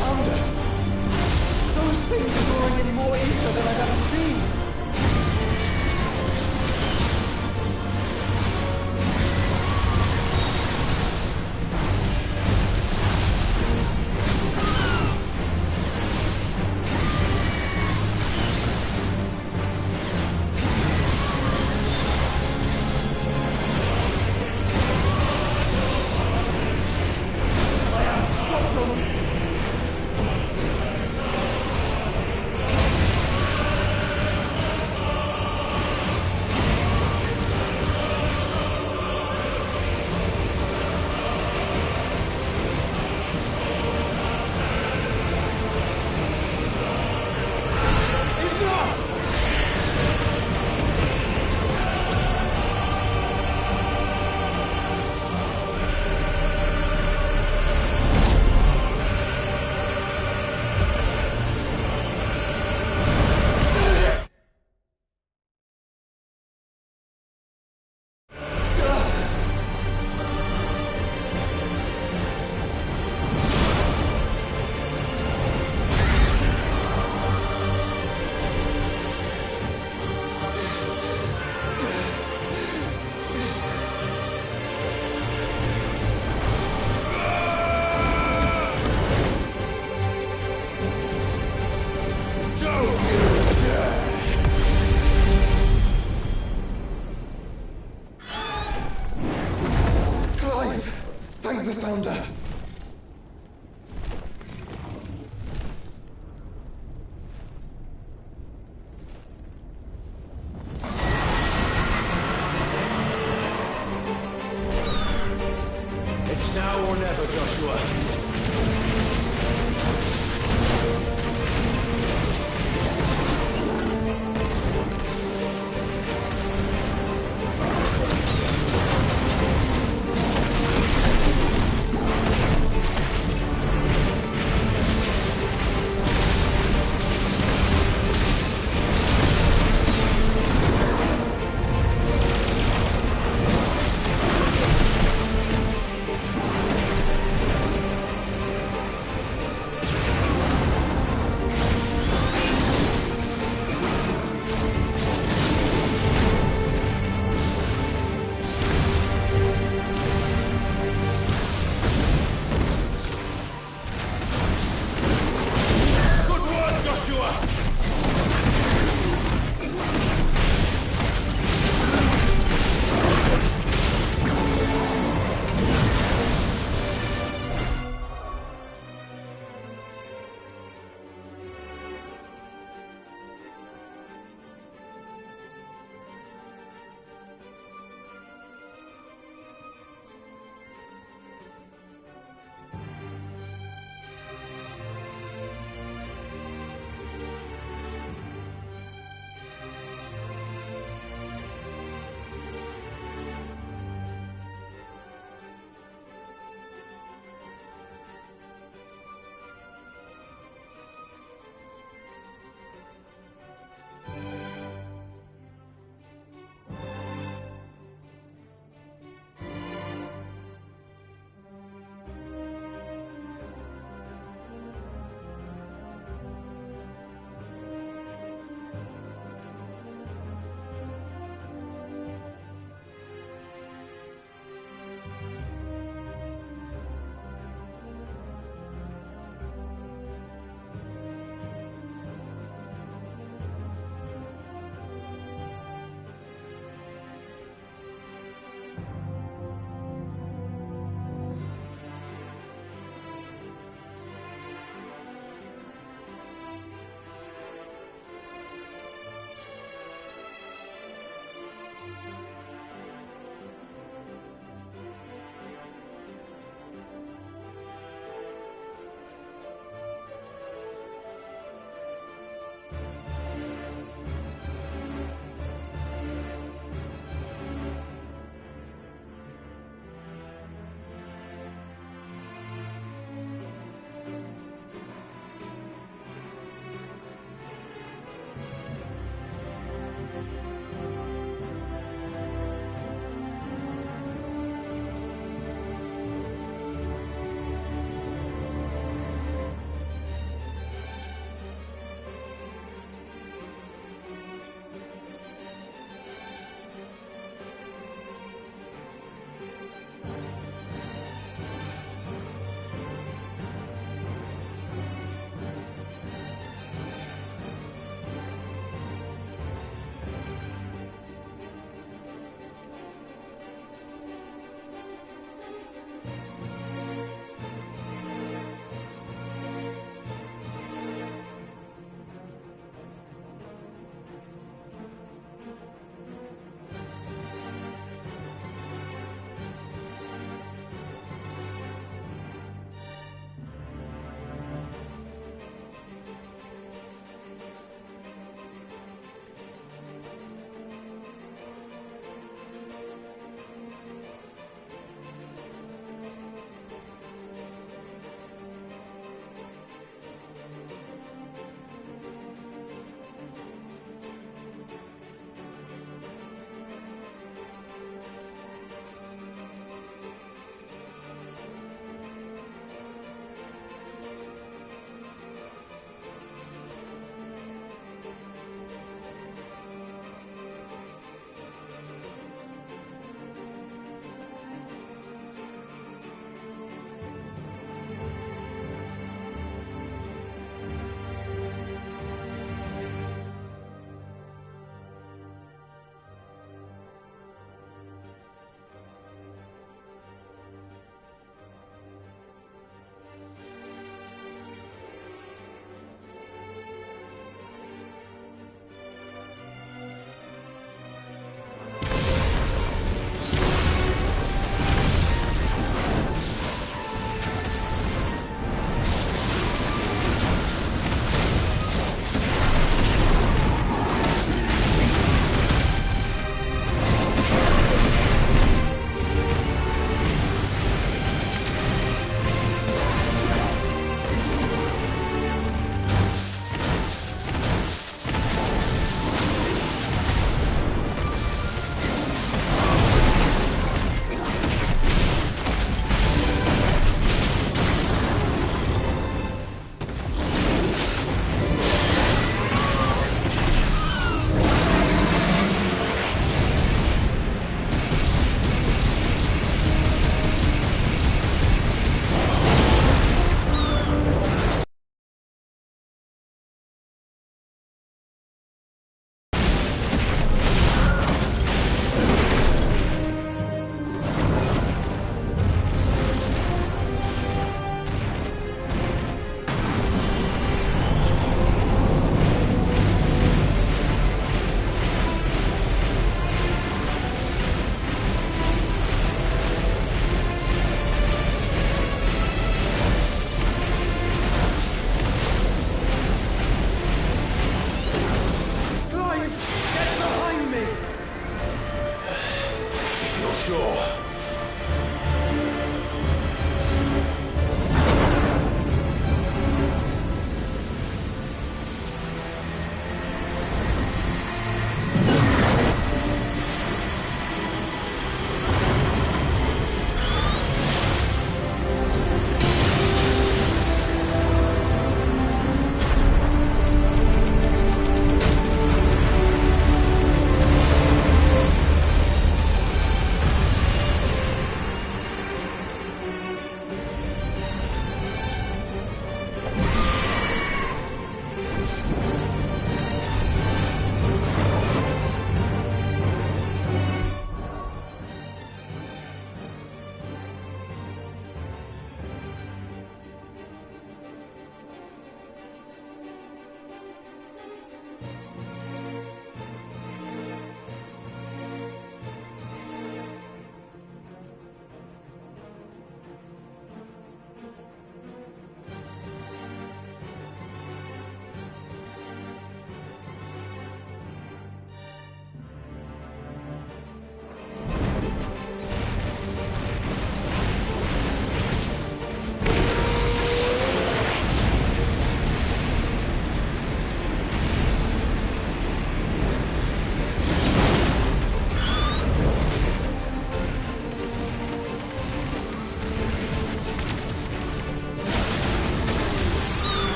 thunder! Those things are drawing in more ether than I've ever seen!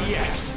done yet.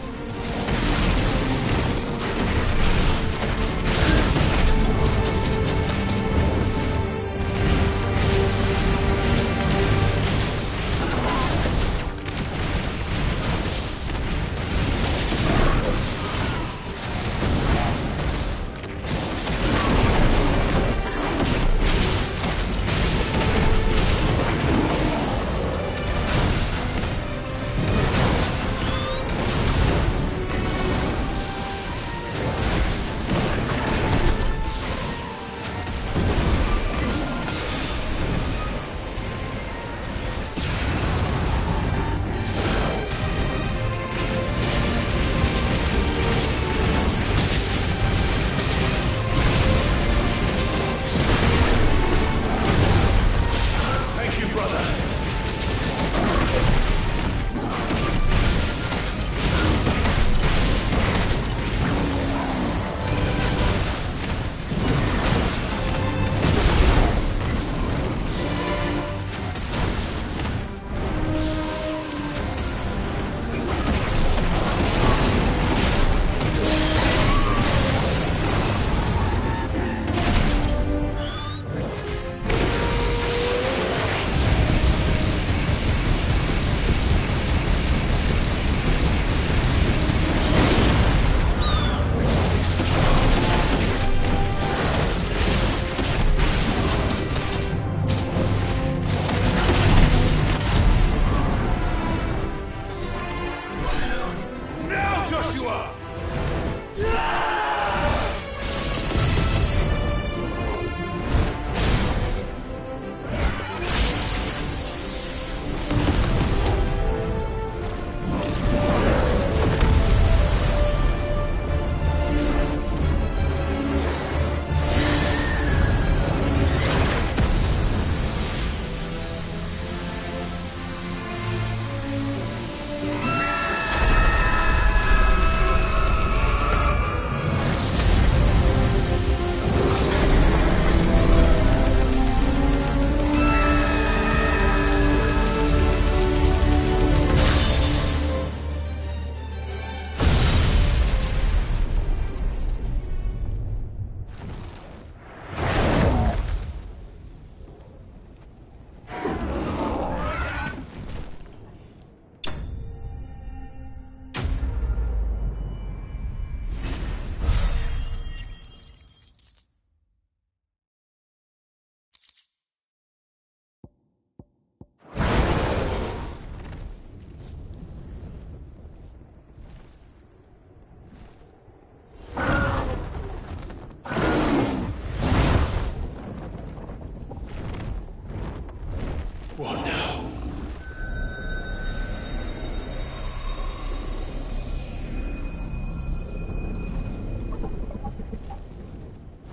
What now?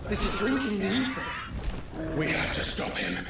This is drinking the ether. We have to stop him.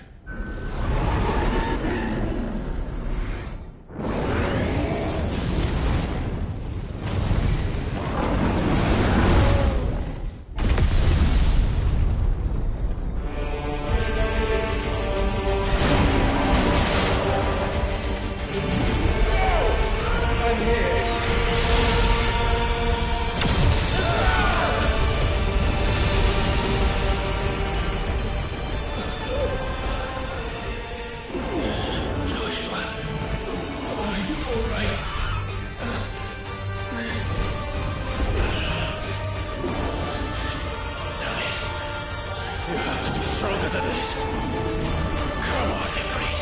You have to be stronger than this. Come on, Ifrit.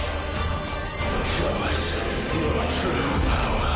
Show us your true power.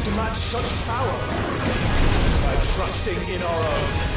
to match such power. By trusting in our own.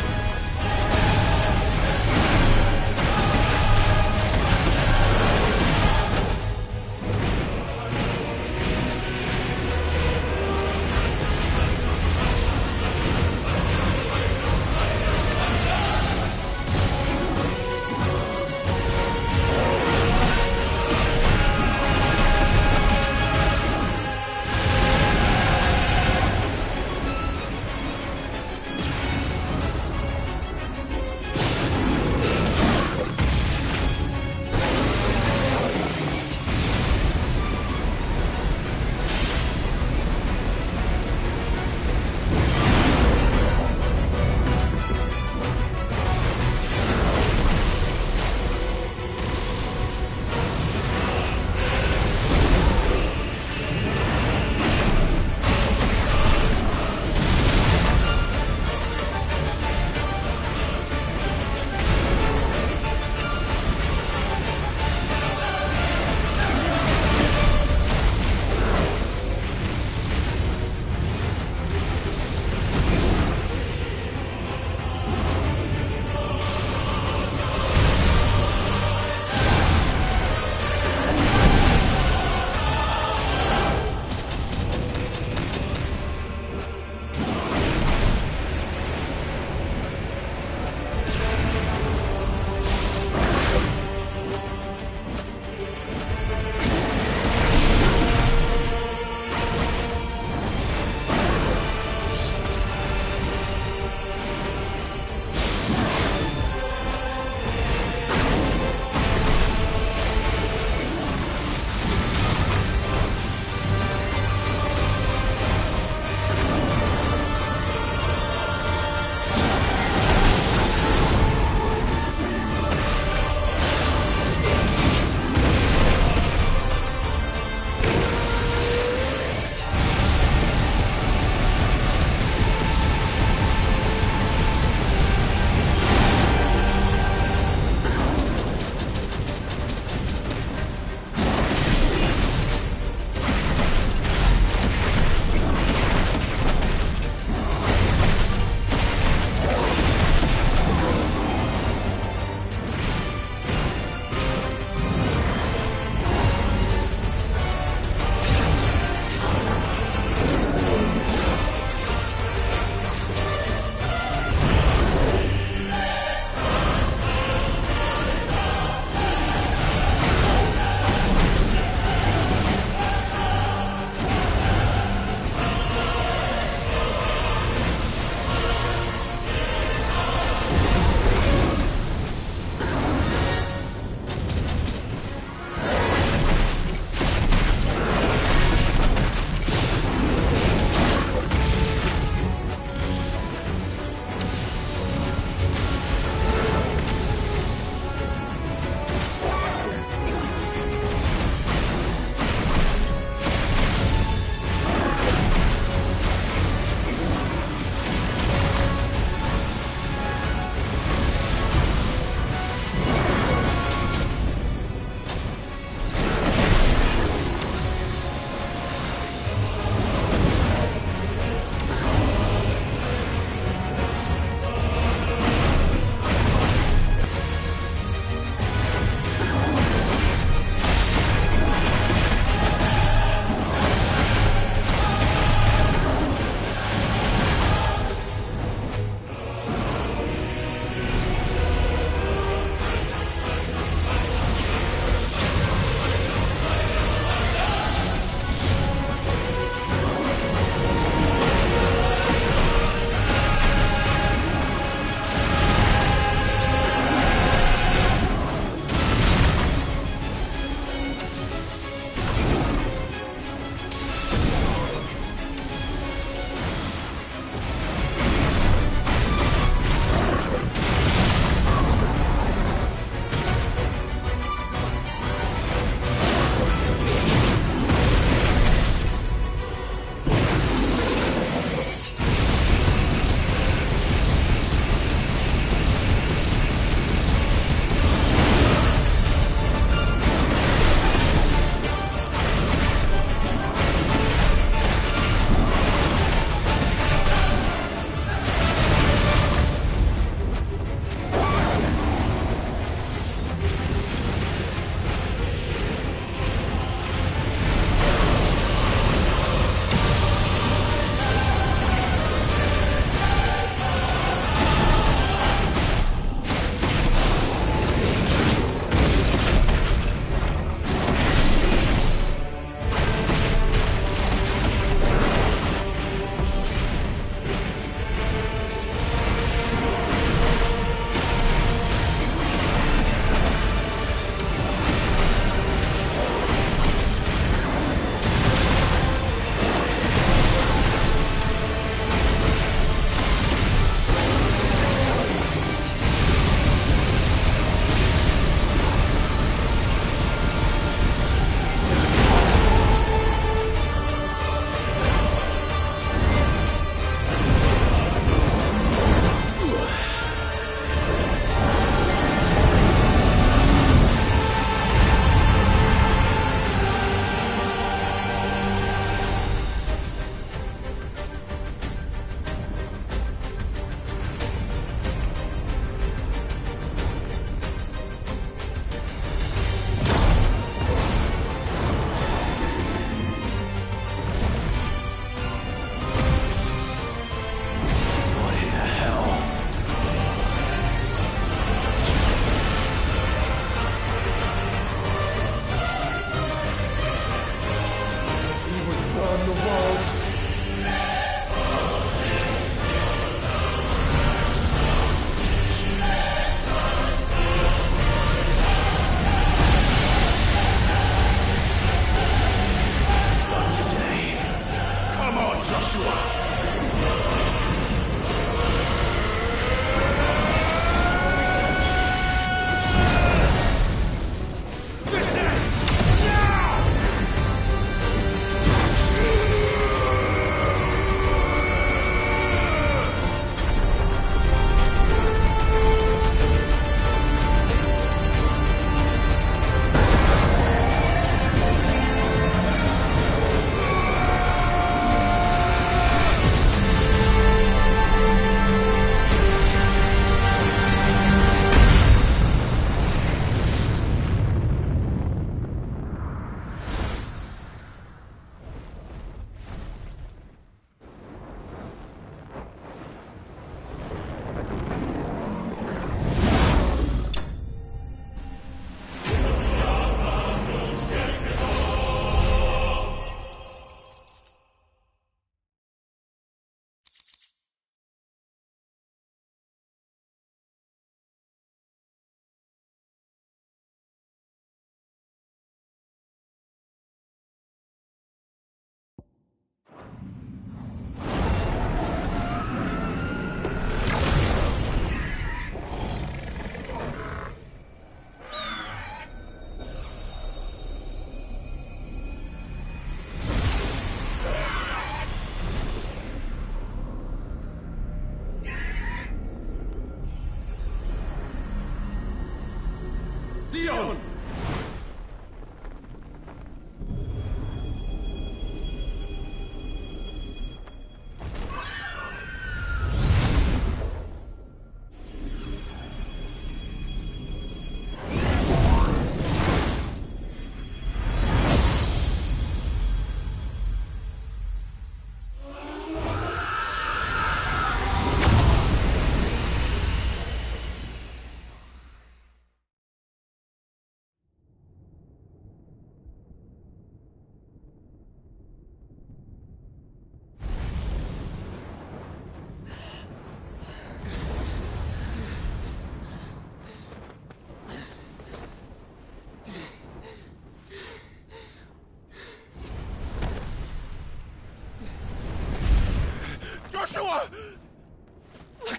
Joshua!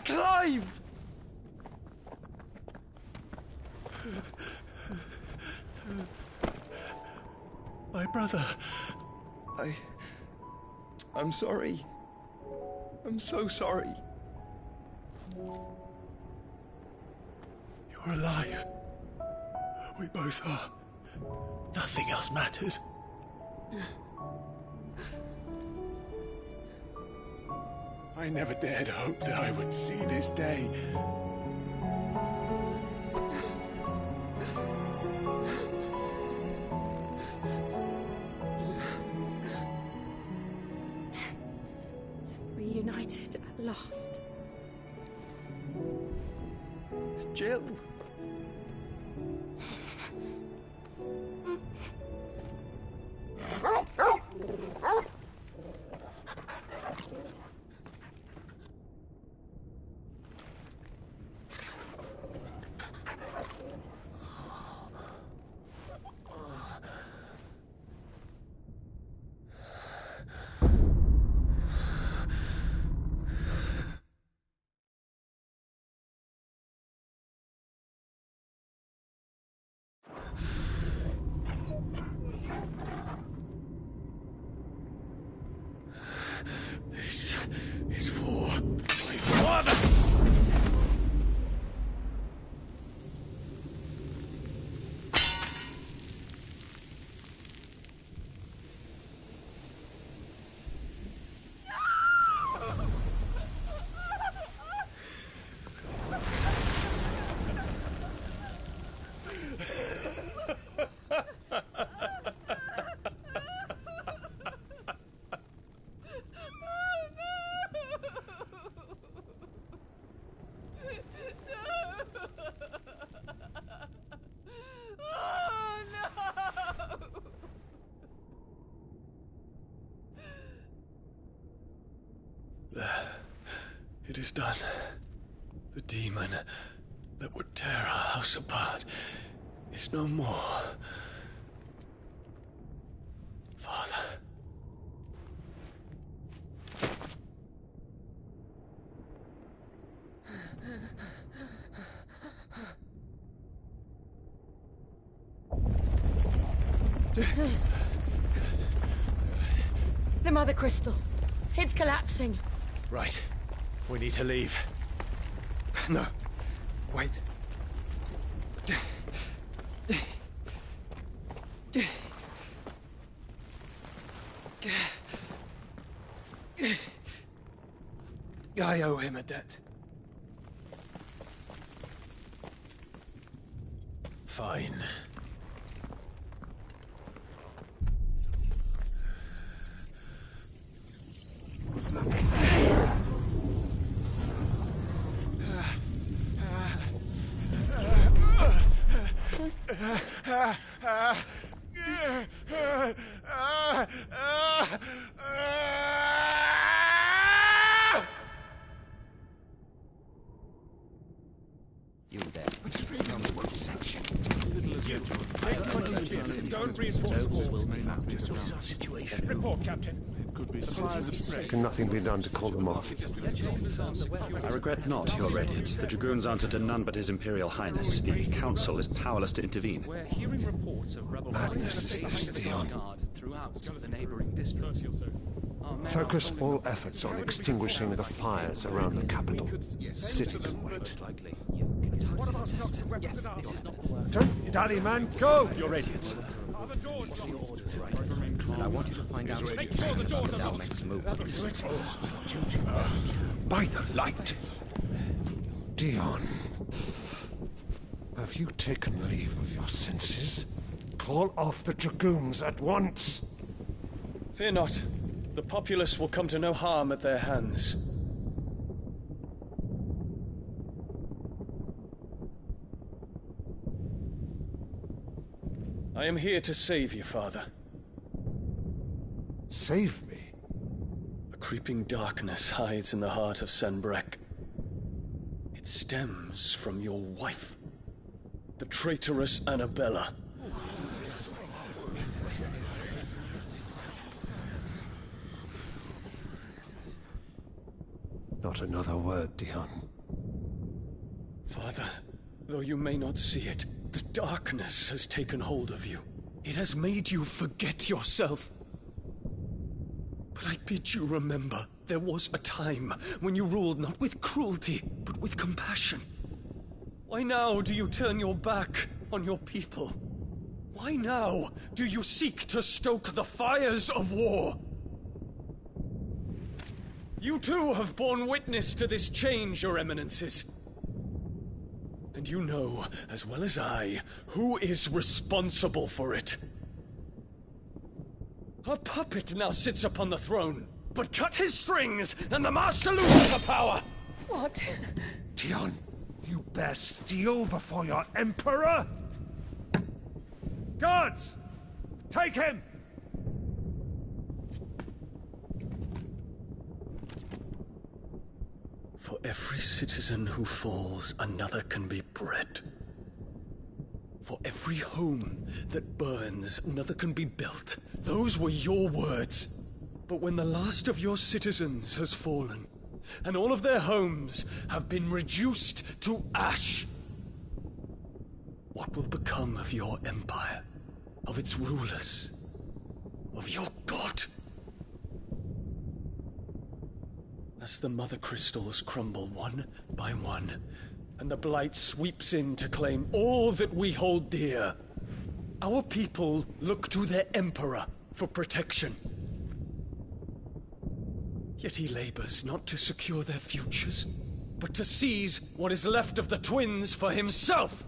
Clive! My brother. I'm sorry. I'm so sorry. You're alive. We both are. Nothing else matters. I never dared hope that I would see this day. Reunited at last. Jill. This is for my father! It is done. The demon that would tear our house apart is no more. Father. The Mother Crystal. It's collapsing. Right. We need to leave. No. Wait. I owe him a debt. Fine. You there. What section? Don't reinforce the walls. This is our situation. Report, Captain. Can nothing be done to call them off? I regret not, Your Radiance. The Dragoons answer to none but His Imperial Highness. The Council is powerless to intervene. We're hearing reports of rebel Madness is this, Theon. throughout the neighboring districts. Focus all efforts on extinguishing the fires around the capital. The city can wait. Don't dally, man, go! Your Radiance. And I want you to find out Make sure the doors are locked. next move. By the light! Dion, have you taken leave of your senses? Call off the Dragoons at once! Fear not. The populace will come to no harm at their hands. I am here to save you, Father. Save me? A creeping darkness hides in the heart of Sanbreque. It stems from your wife, the traitorous Annabella. Not another word, Dion. Father, though you may not see it, the darkness has taken hold of you. It has made you forget yourself. But I bid you remember, there was a time when you ruled not with cruelty, but with compassion. Why now do you turn your back on your people? Why now do you seek to stoke the fires of war? You too have borne witness to this change, Your Eminences. And you know, as well as I, who is responsible for it. A puppet now sits upon the throne, but cut his strings, and the Master loses the power! What? Dion, you bear steel before your Emperor? Guards! Take him! For every citizen who falls, another can be bred. For every home that burns, another can be built. Those were your words. But when the last of your citizens has fallen, and all of their homes have been reduced to ash, what will become of your empire, of its rulers, of your god? As the Mother Crystals crumble one by one, and the Blight sweeps in to claim all that we hold dear, our people look to their Emperor for protection. Yet he labors not to secure their futures, but to seize what is left of the twins for himself.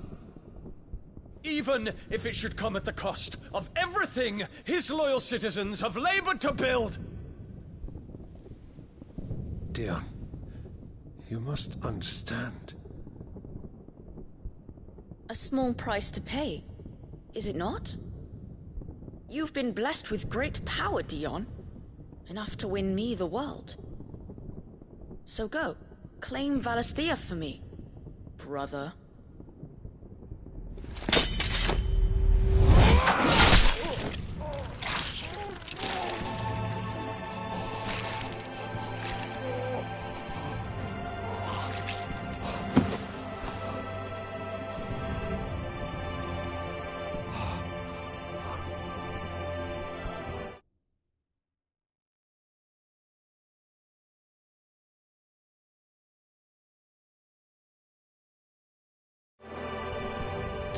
Even if it should come at the cost of everything his loyal citizens have labored to build. Dion, you must understand. A small price to pay, is it not? You've been blessed with great power, Dion. Enough to win me the world. So go, claim Valisthea for me, brother.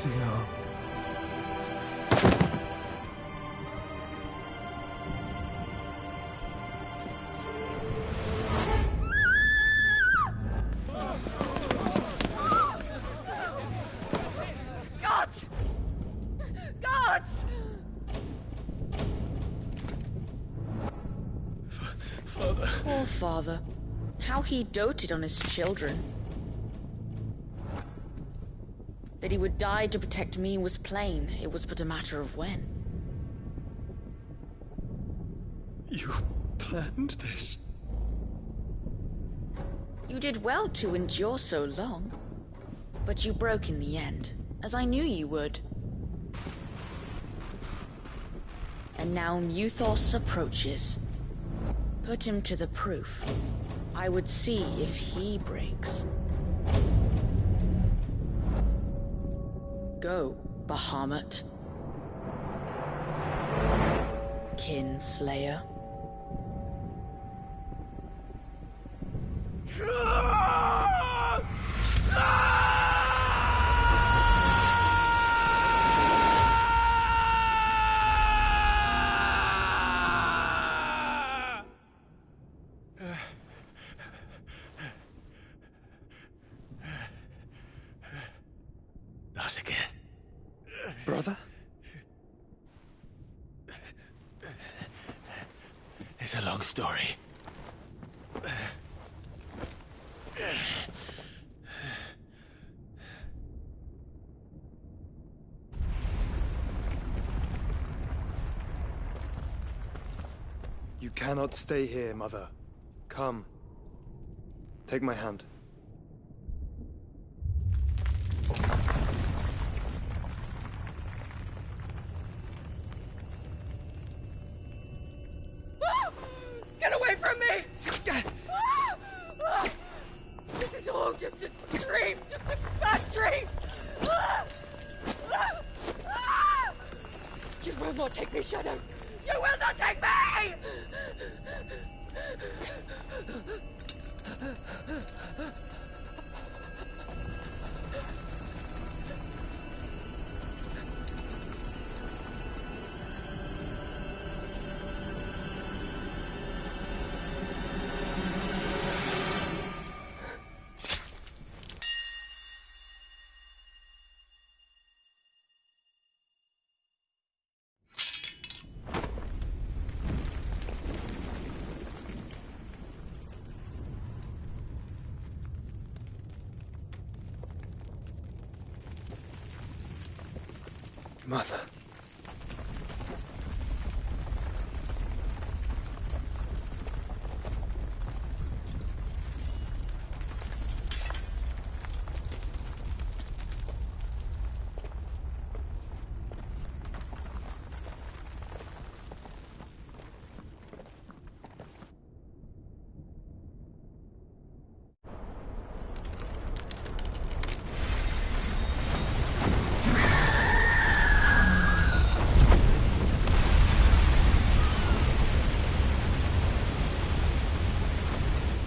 Dion. Gods! Gods! Father. Poor father. How he doted on his children. That he would die to protect me was plain. It was but a matter of when. You planned this? You did well to endure so long. But you broke in the end, as I knew you would. And now Muthos approaches. Put him to the proof. I would see if he breaks. Go, Bahamut. Kinslayer. Not again. Brother? It's a long story. You cannot stay here, Mother. Come. Take my hand. Get away from me! me, Shadow! You will not take me! Mother.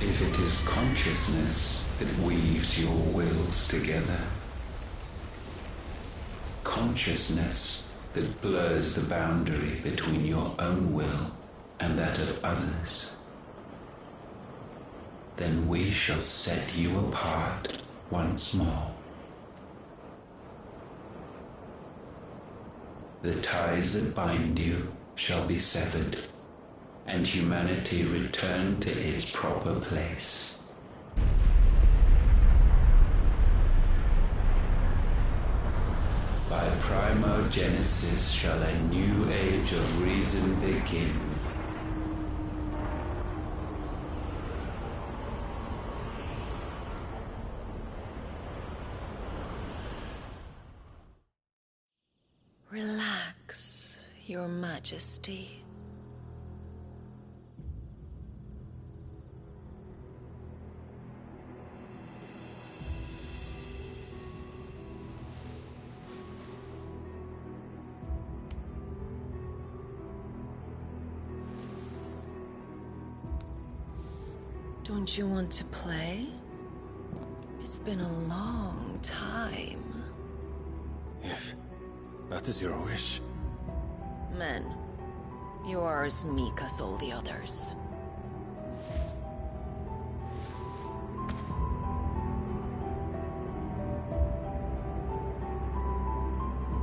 If it is consciousness that weaves your wills together, consciousness that blurs the boundary between your own will and that of others, then we shall set you apart once more. The ties that bind you shall be severed, and humanity return to its proper place. By primogenesis shall a new age of reason begin. Relax, Your Majesty. Don't you want to play? It's been a long time. If that is your wish. Men, you are as meek as all the others.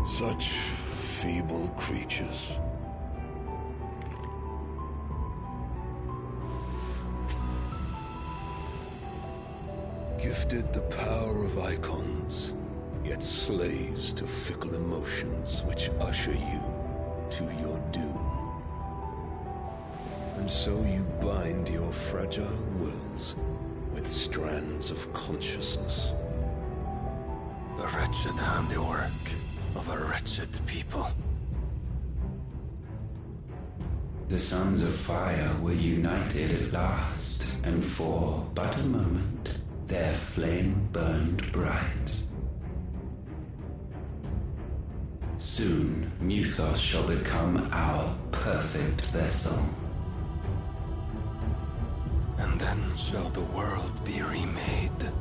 Such feeble creatures. Gifted the power of icons, yet slaves to fickle emotions which usher you to your doom. And so you bind your fragile wills with strands of consciousness. The wretched handiwork of a wretched people. The Sons of Fire were united at last, and for but a moment, their flame burned bright. Soon, Muthos shall become our perfect vessel. And then shall the world be remade.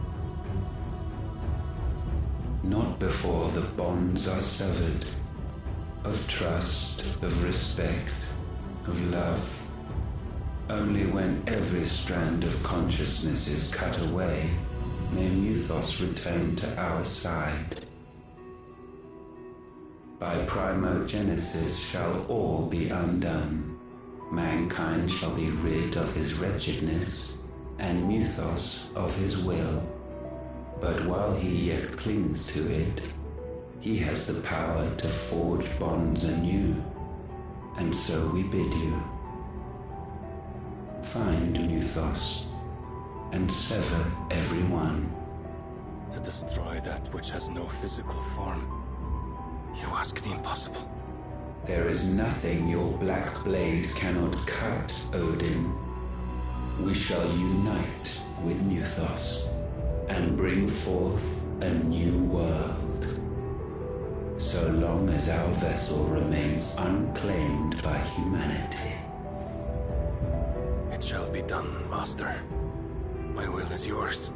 Not before the bonds are severed, of trust, of respect, of love. Only when every strand of consciousness is cut away, may Muthos return to our side. By primogenesis shall all be undone. Mankind shall be rid of his wretchedness, and Muthos of his will. But while he yet clings to it, he has the power to forge bonds anew, and so we bid you. Find Muthos, and sever every one. To destroy that which has no physical form. You ask the impossible. There is nothing your black blade cannot cut, Odin. We shall unite with Muthos, and bring forth a new world. so long as our vessel remains unclaimed by humanity. It shall be done, Master. My will is yours.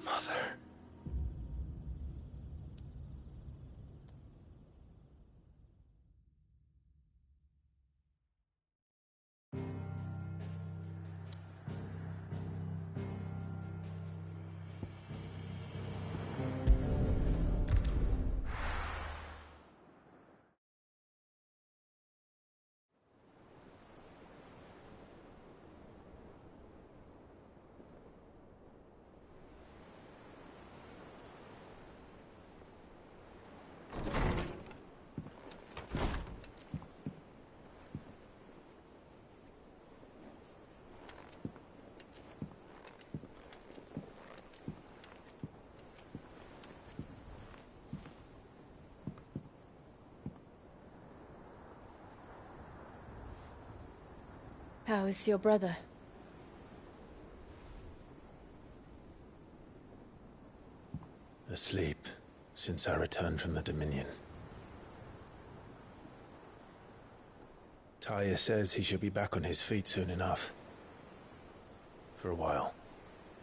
Mother. How is your brother? Asleep since I returned from the Dominion. Taya says he should be back on his feet soon enough. For a while,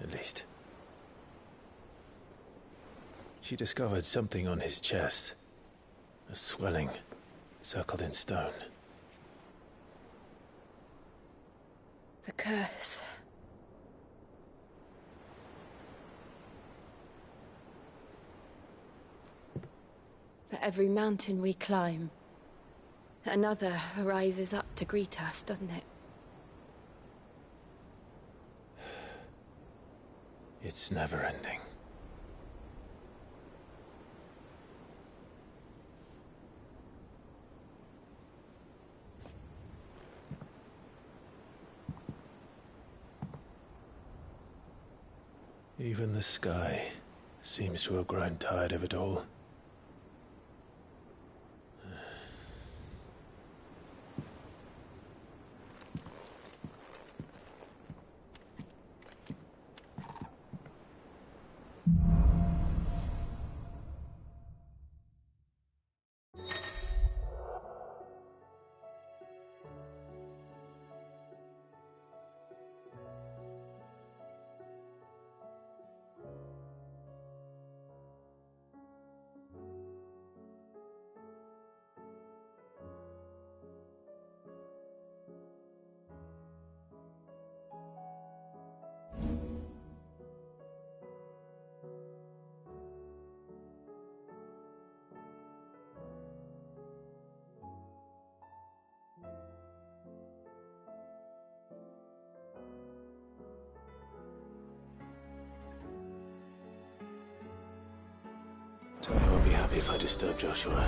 at least. She discovered something on his chest. A swelling, circled in stone. The curse. For every mountain we climb, another rises up to greet us, doesn't it? It's never ending. Even the sky seems to have grown tired of it all. Taya won't be happy if I disturb Joshua.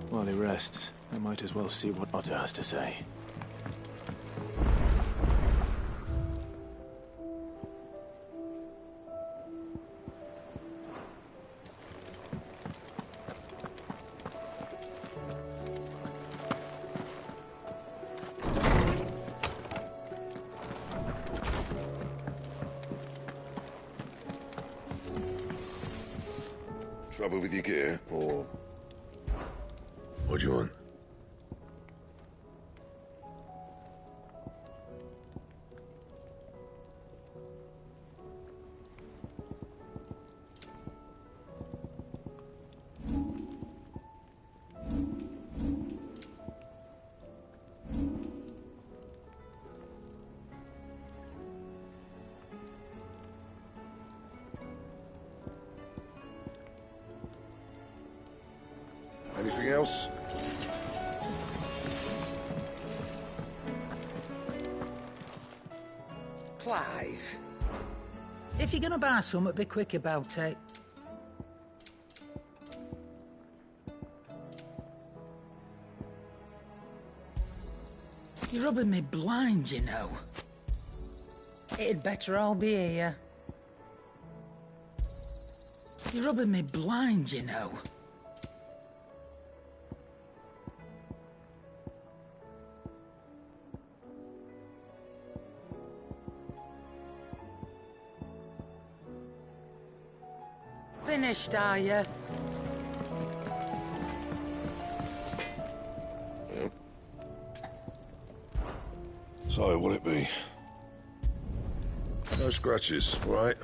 While he rests, I might as well see what Otter has to say. Trouble with your gear, or... What do you want? Anything else? Clive. If you're gonna buy something, be quick about it. You're rubbing me blind, you know. It'd better all be here. You're rubbing me blind, you know. Finished, are you? Yep. So, what'll it be? No scratches, right?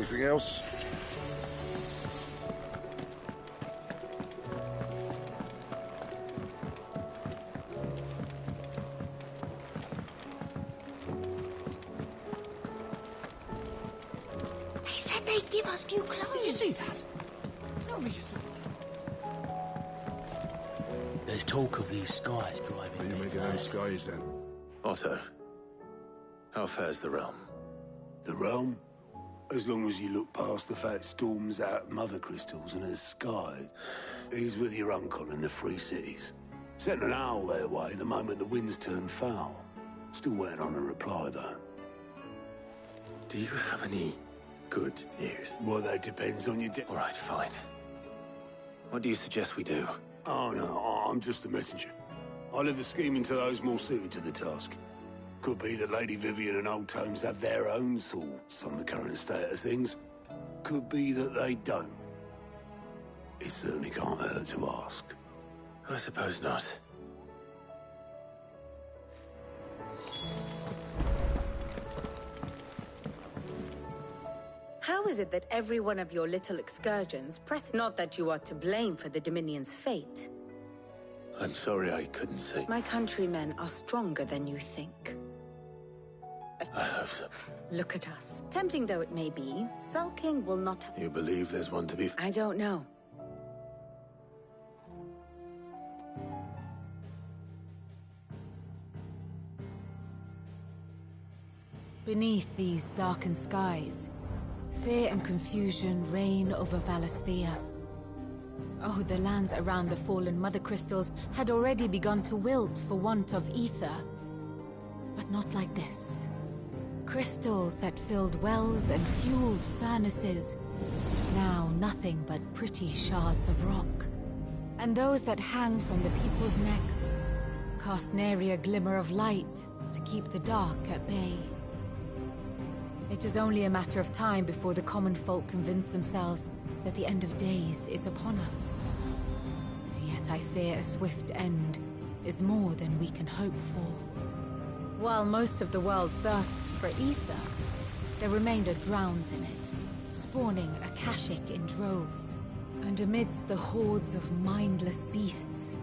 Anything else? They said they'd give us new clothes. Did you see that? Tell me you saw that. There's talk of these skies driving. What are you making those skies then? Otto, how fares the realm? The realm? As long as you look past the fat storms out mother crystals and the skies. He's with your uncle in the Free Cities. Sent an owl their way the moment the winds turned foul. Still waiting on a reply, though. Do you have any good news? Well, that depends on your All right, fine. What do you suggest we do? Oh, no, I'm just a messenger. I'll leave the scheming to those more suited to the task. Could be that Lady Vivian and Old Tomes have their own thoughts on the current state of things. Could be that they don't. It certainly can't hurt to ask. I suppose not. How is it that every one of your little excursions press... Not that you are to blame for the Dominion's fate. I'm sorry I couldn't say. My countrymen are stronger than you think. I hope so. Look at us. Tempting though it may be, sulking will not... You believe there's one to be... I don't know. Beneath these darkened skies, fear and confusion reign over Valisthea. Oh, the lands around the fallen Mother Crystals had already begun to wilt for want of ether. But not like this. Crystals that filled wells and fueled furnaces, now nothing but pretty shards of rock. And those that hang from the people's necks cast nary a glimmer of light to keep the dark at bay. It is only a matter of time before the common folk convince themselves that the end of days is upon us. Yet I fear a swift end is more than we can hope for. While most of the world thirsts for ether, the remainder drowns in it, spawning Akashic in droves. And amidst the hordes of mindless beasts,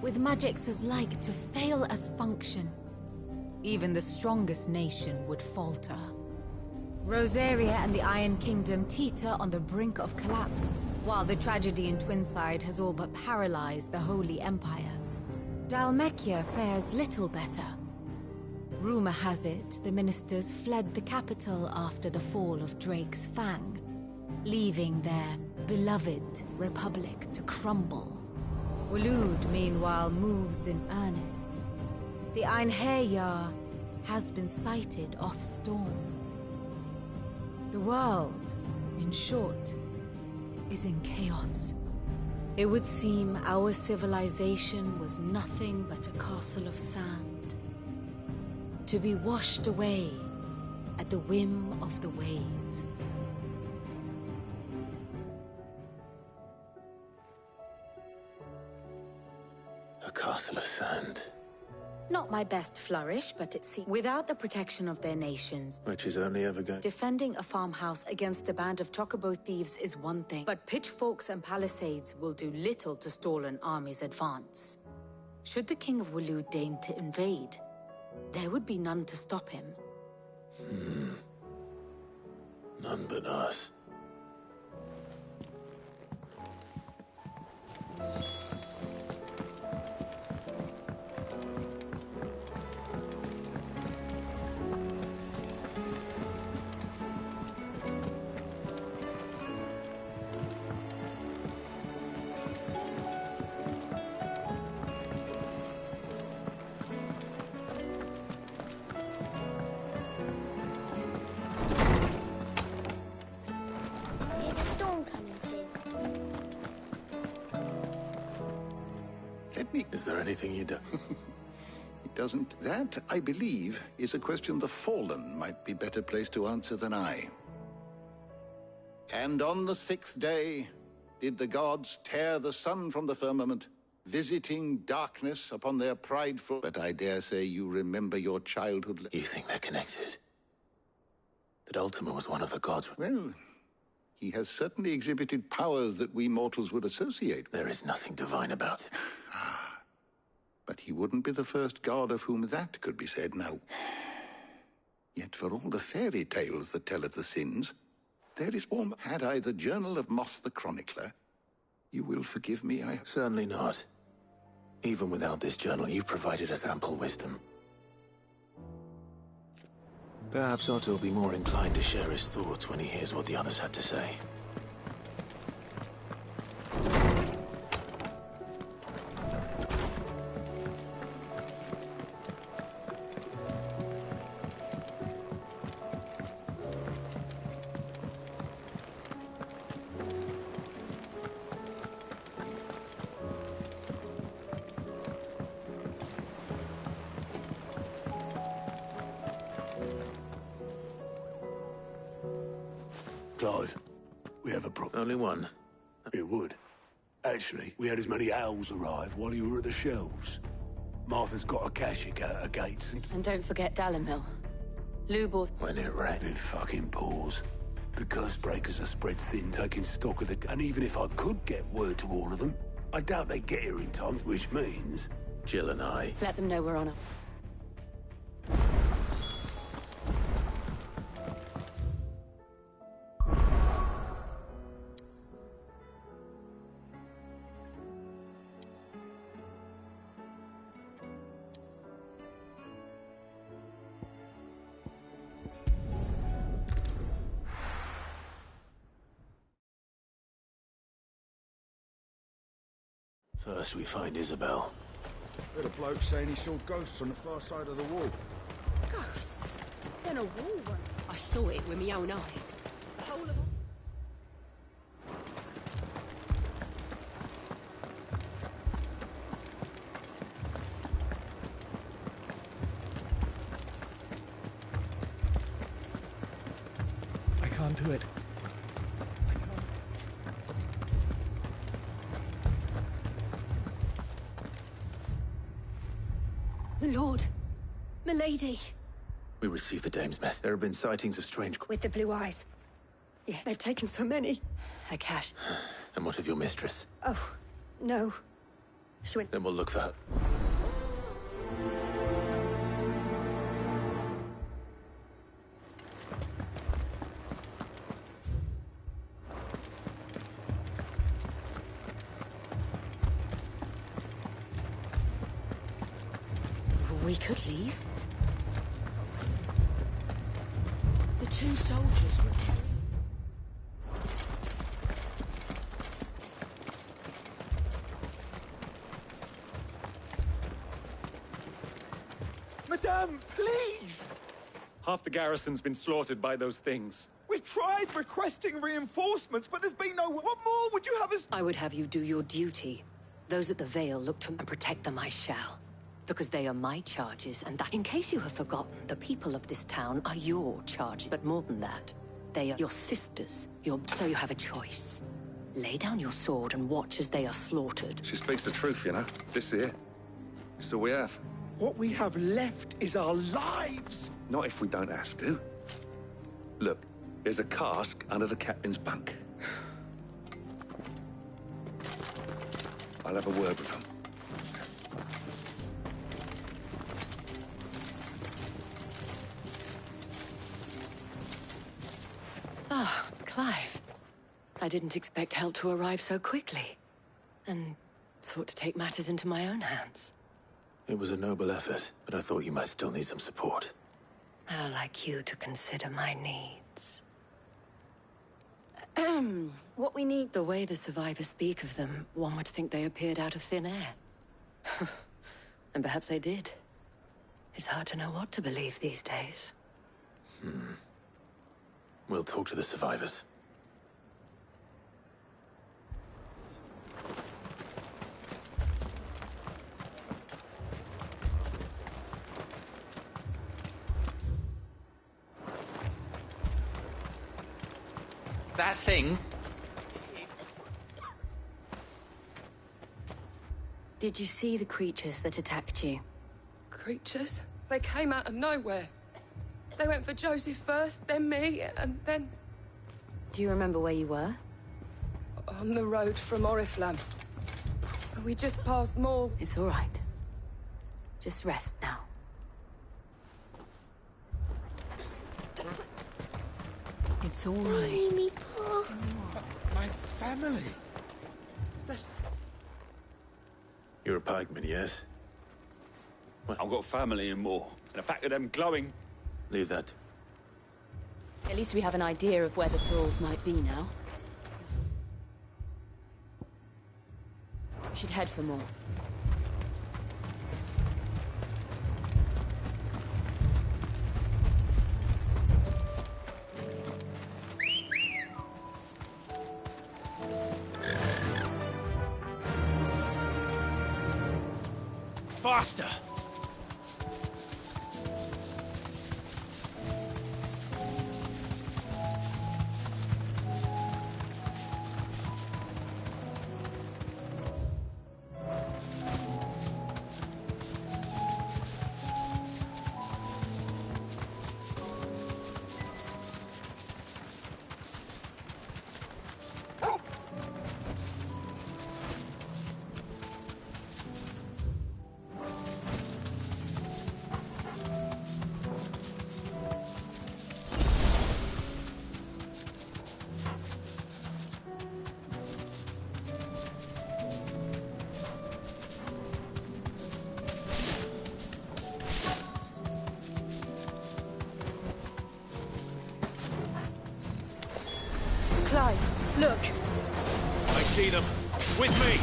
with magics as like to fail as function, even the strongest nation would falter. Rosaria and the Iron Kingdom teeter on the brink of collapse, while the tragedy in Twinside has all but paralyzed the Holy Empire. Dhalmekia fares little better. Rumor has it the ministers fled the capital after the fall of Drake's Fang, leaving their beloved republic to crumble. Waloed, meanwhile, moves in earnest. The Einherjar has been sighted off Storm. The world, in short, is in chaos. It would seem our civilization was nothing but a castle of sand, to be washed away at the whim of the waves. A castle of sand. Not my best flourish, but it seems without the protection of their nations. Which is only ever going... Defending a farmhouse against a band of chocobo thieves is one thing, but pitchforks and palisades will do little to stall an army's advance. Should the King of Waloed deign to invade, there would be none to stop him. None but us. There's a storm coming soon. Let me... Is there anything you do? It doesn't. That, I believe, is a question the Fallen might be better placed to answer than I. And on the 6th day did the gods tear the sun from the firmament, visiting darkness upon their prideful... But I dare say you remember your childhood... You think they're connected? That Ultima was one of the gods? Well, He has certainly exhibited powers that we mortals would associate. There is nothing divine about him. But he wouldn't be the first god of whom that could be said, no. Yet for all the fairy tales that tell of the sins, there is almost... Had I the Journal of Moss the Chronicler, you will forgive me, I... Certainly not. Even without this journal, you provided us ample wisdom. Perhaps Otto will be more inclined to share his thoughts when he hears what the others had to say. Clive, we have a problem. Only one? It would. Actually, we had as many owls arrive while you were at the shelves. Martha's got a Kashik out her gates And don't forget Dalimil. Lubor... When it rained, it fucking pours. The curse breakers are spread thin, taking stock of the... And even if I could get word to all of them, I doubt they'd get here in time, which means... Jill and I... Let them know we're on it. First we find Isabel. Heard a bloke saying he saw ghosts on the far side of the wall. Ghosts? Then a wall one. I saw it with my own eyes. The whole of... I can't do it. Lord, milady. We received the dame's mess. There have been sightings of strange... With the blue eyes. Yeah, they've taken so many. Akash. And what of your mistress? Oh, no. She went... Then we'll look for her. We could leave. The two soldiers were carrying... Madame, please! Half the garrison's been slaughtered by those things. We've tried requesting reinforcements, but there's been no... What more would you have us... I would have you do your duty. Those at the Vale look to and protect them I shall. Because they are my charges, and that, in case you have forgotten, the people of this town are your charges. But more than that, they are your sisters. So you have a choice. Lay down your sword and watch as they are slaughtered. She speaks the truth, you know. This here. It's all we have. What we have left is our lives! Not if we don't have to. Look, there's a cask under the captain's bunk. I'll have a word with him. Ah, Clive. I didn't expect help to arrive so quickly. And sought to take matters into my own hands. It was a noble effort, but I thought you might still need some support. How like you to consider my needs. What we need... The way the survivors speak of them, one would think they appeared out of thin air. And perhaps they did. It's hard to know what to believe these days. We'll talk to the survivors. That thing? Did you see the creatures that attacked you? Creatures? They came out of nowhere. They went for Joseph first, then me, and then... Do you remember where you were? On the road from Oriflamme. We just passed more. It's all right. Just rest now. It's all right. Me, Pa. My family. You're a pikeman, yes? I've got family and more. And a pack of them glowing. Leave that. At least we have an idea of where the thralls might be now. We should head for more. Faster! Clive, look! I see them. With me!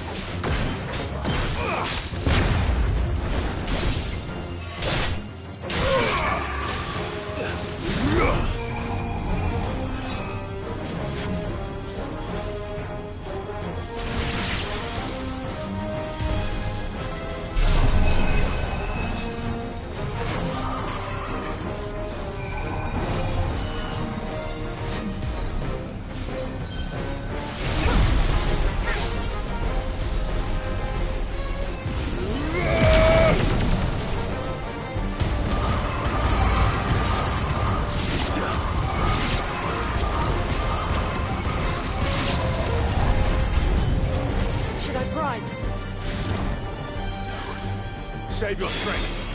Save your strength.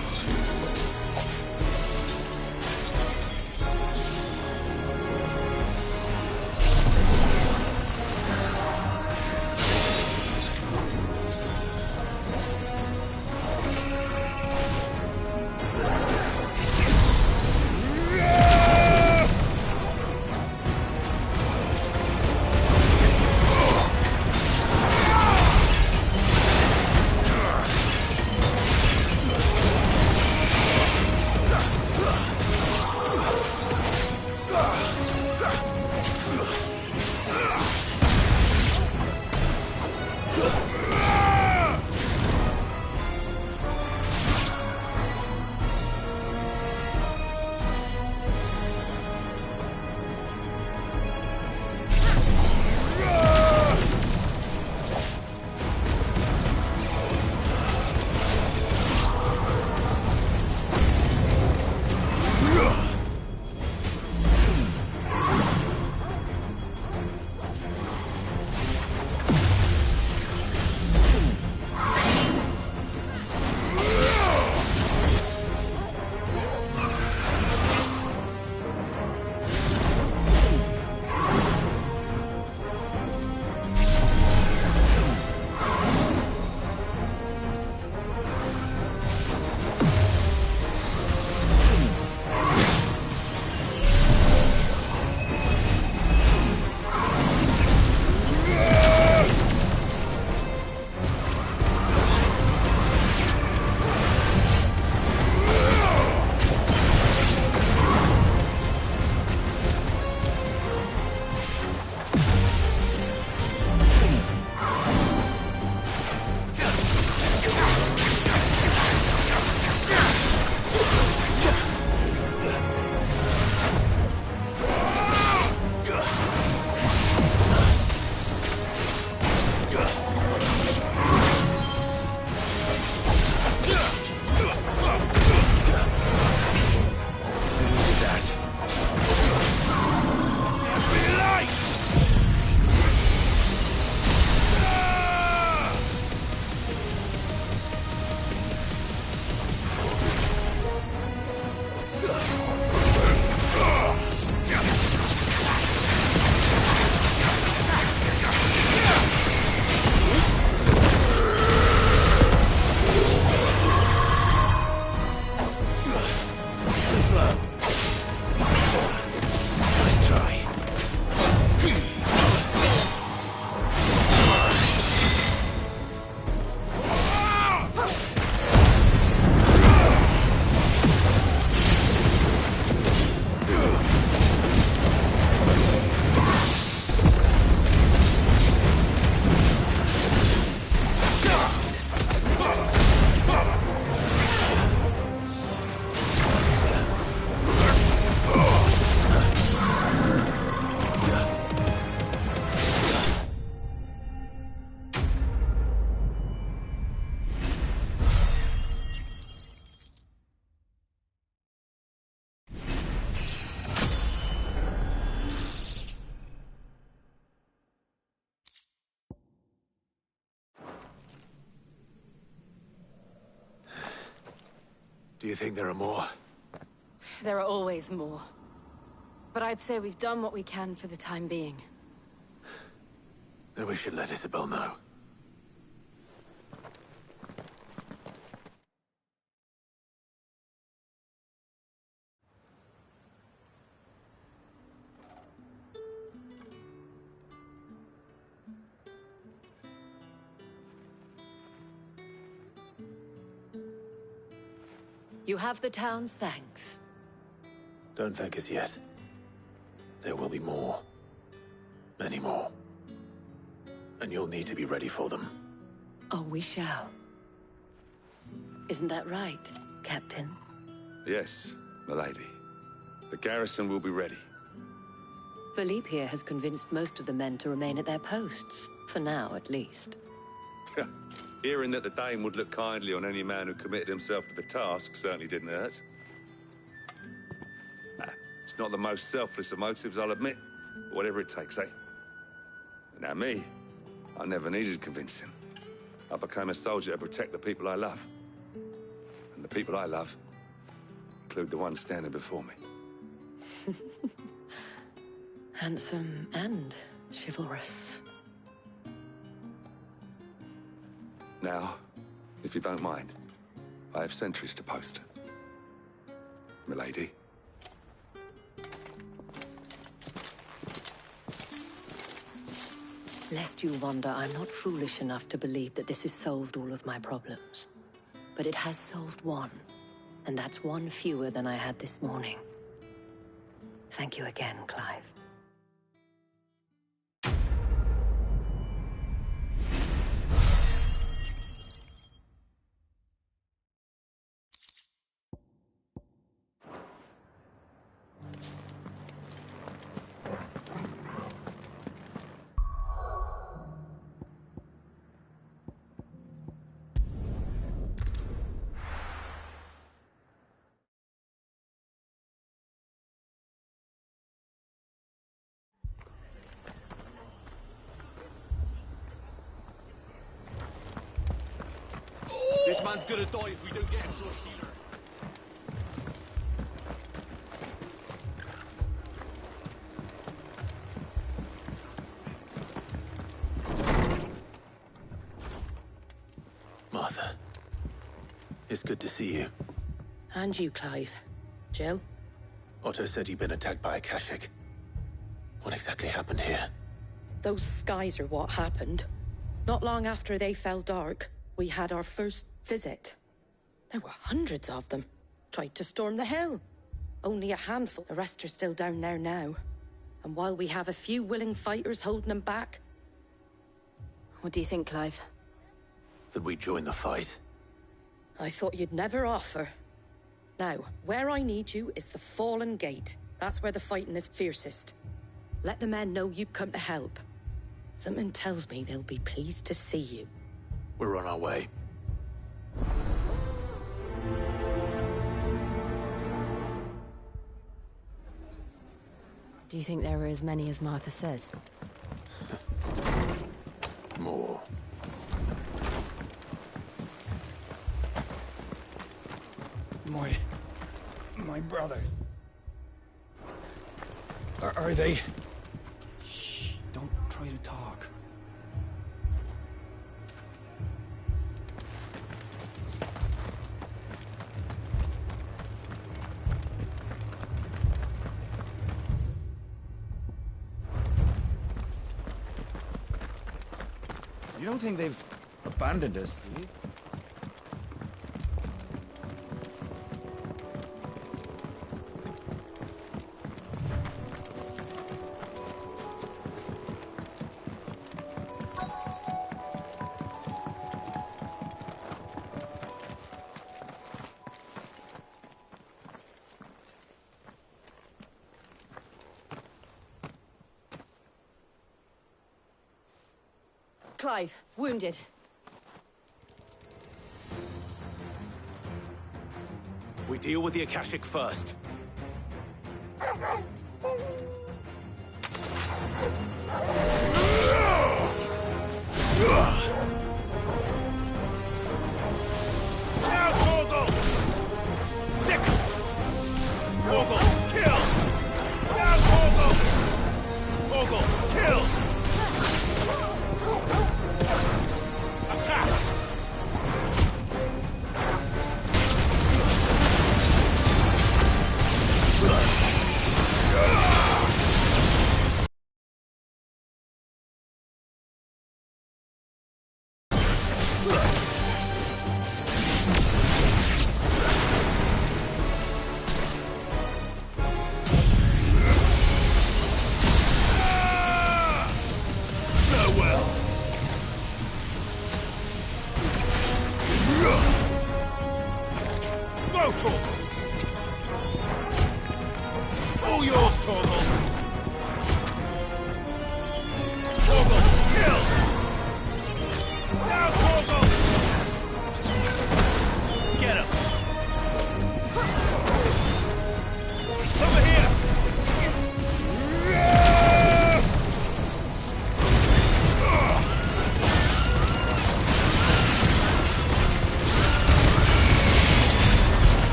Do you think there are more? There are always more. But I'd say we've done what we can for the time being. Then we should let Isabel know. You have the town's thanks. Don't thank us yet. There will be more. Many more. And you'll need to be ready for them. Oh, we shall. Isn't that right, Captain? Yes, milady. The garrison will be ready. Philippe here has convinced most of the men to remain at their posts. For now, at least. Hearing that the Dane would look kindly on any man who committed himself to the task certainly didn't hurt. It's not the most selfless of motives, I'll admit. But whatever it takes, eh? Now me, I never needed convincing. I became a soldier to protect the people I love. And the people I love include the ones standing before me. Handsome and chivalrous. Now, if you don't mind, I have sentries to post. Milady. Lest you wonder, I'm not foolish enough to believe that this has solved all of my problems. But it has solved one, and that's one fewer than I had this morning. Thank you again, Clive. This man's gonna die if we don't get him to a healer. Martha. It's good to see you. And you, Clive. Jill? Otto said you'd been attacked by a Kashik. What exactly happened here? Those skies are what happened. Not long after they fell dark, we had our first visit. There were hundreds of them. Tried to storm the hill. Only a handful. The rest are still down there now. And while we have a few willing fighters holding them back... What do you think, Clive? That we join the fight? I thought you'd never offer. Now, where I need you is the Fallen Gate. That's where the fighting is fiercest. Let the men know you come to help. Something tells me they'll be pleased to see you. We're on our way. Do you think there were as many as Martha says? More. My brothers. Are they? Shh, don't try to talk. You don't think they've abandoned us, do you? Clive, wounded. We deal with the Akashic first.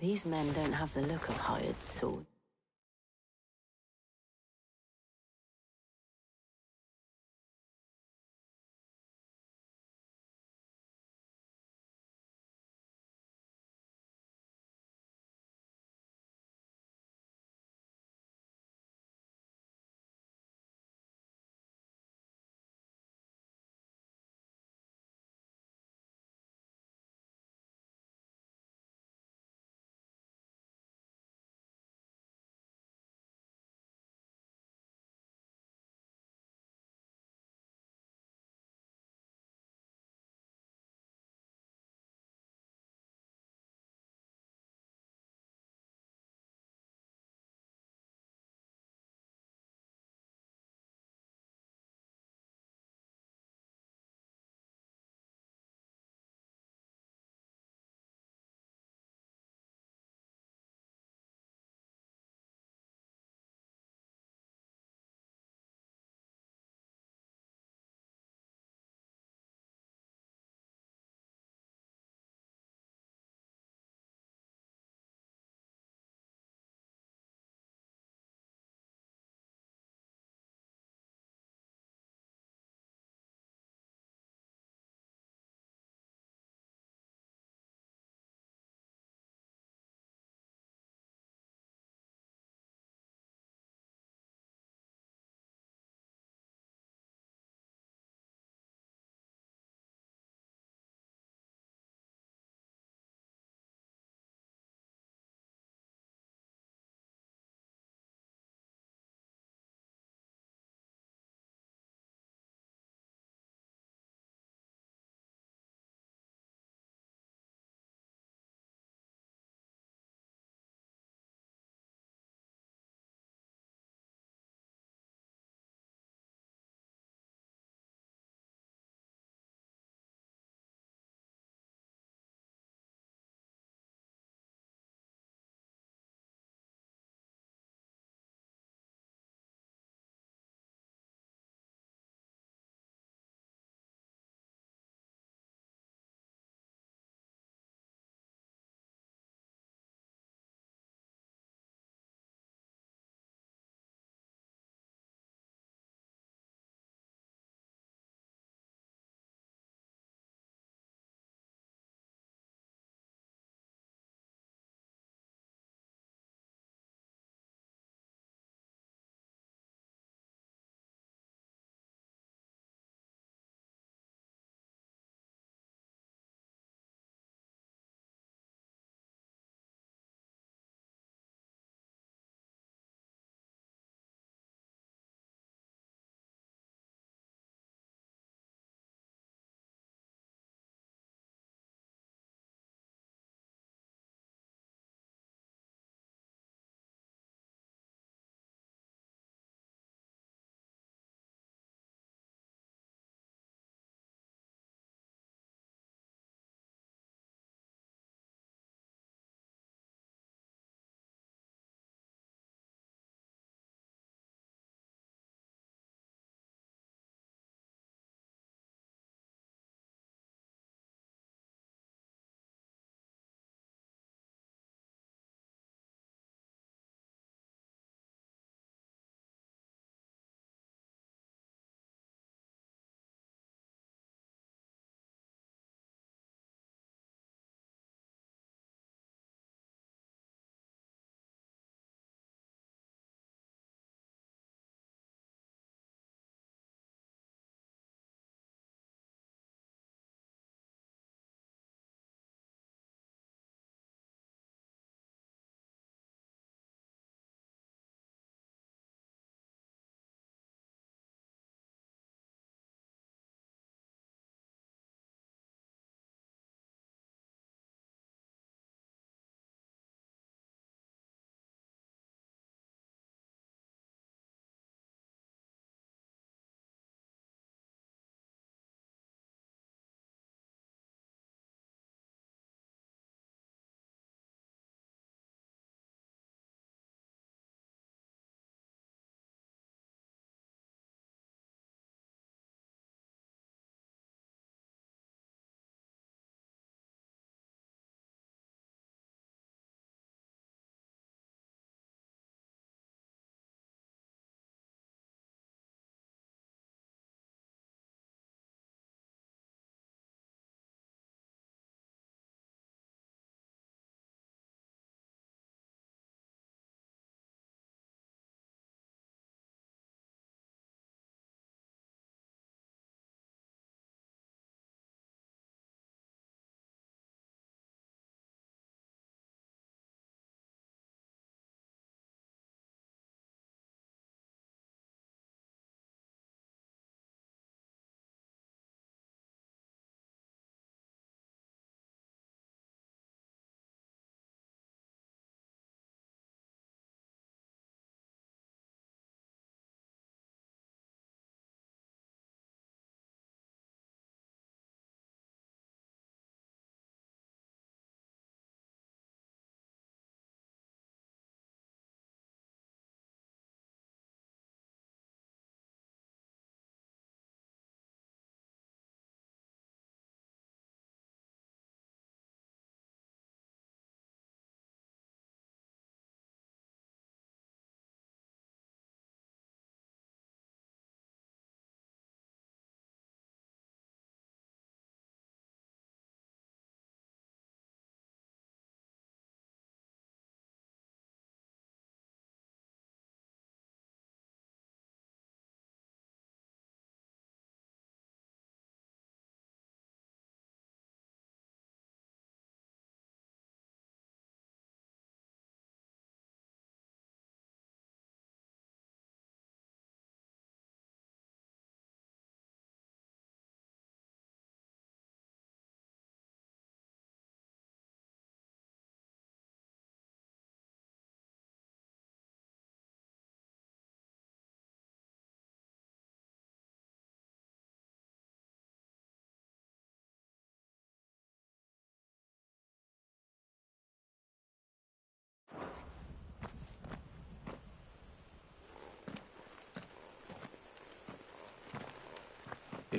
These men don't have the look of hired swords.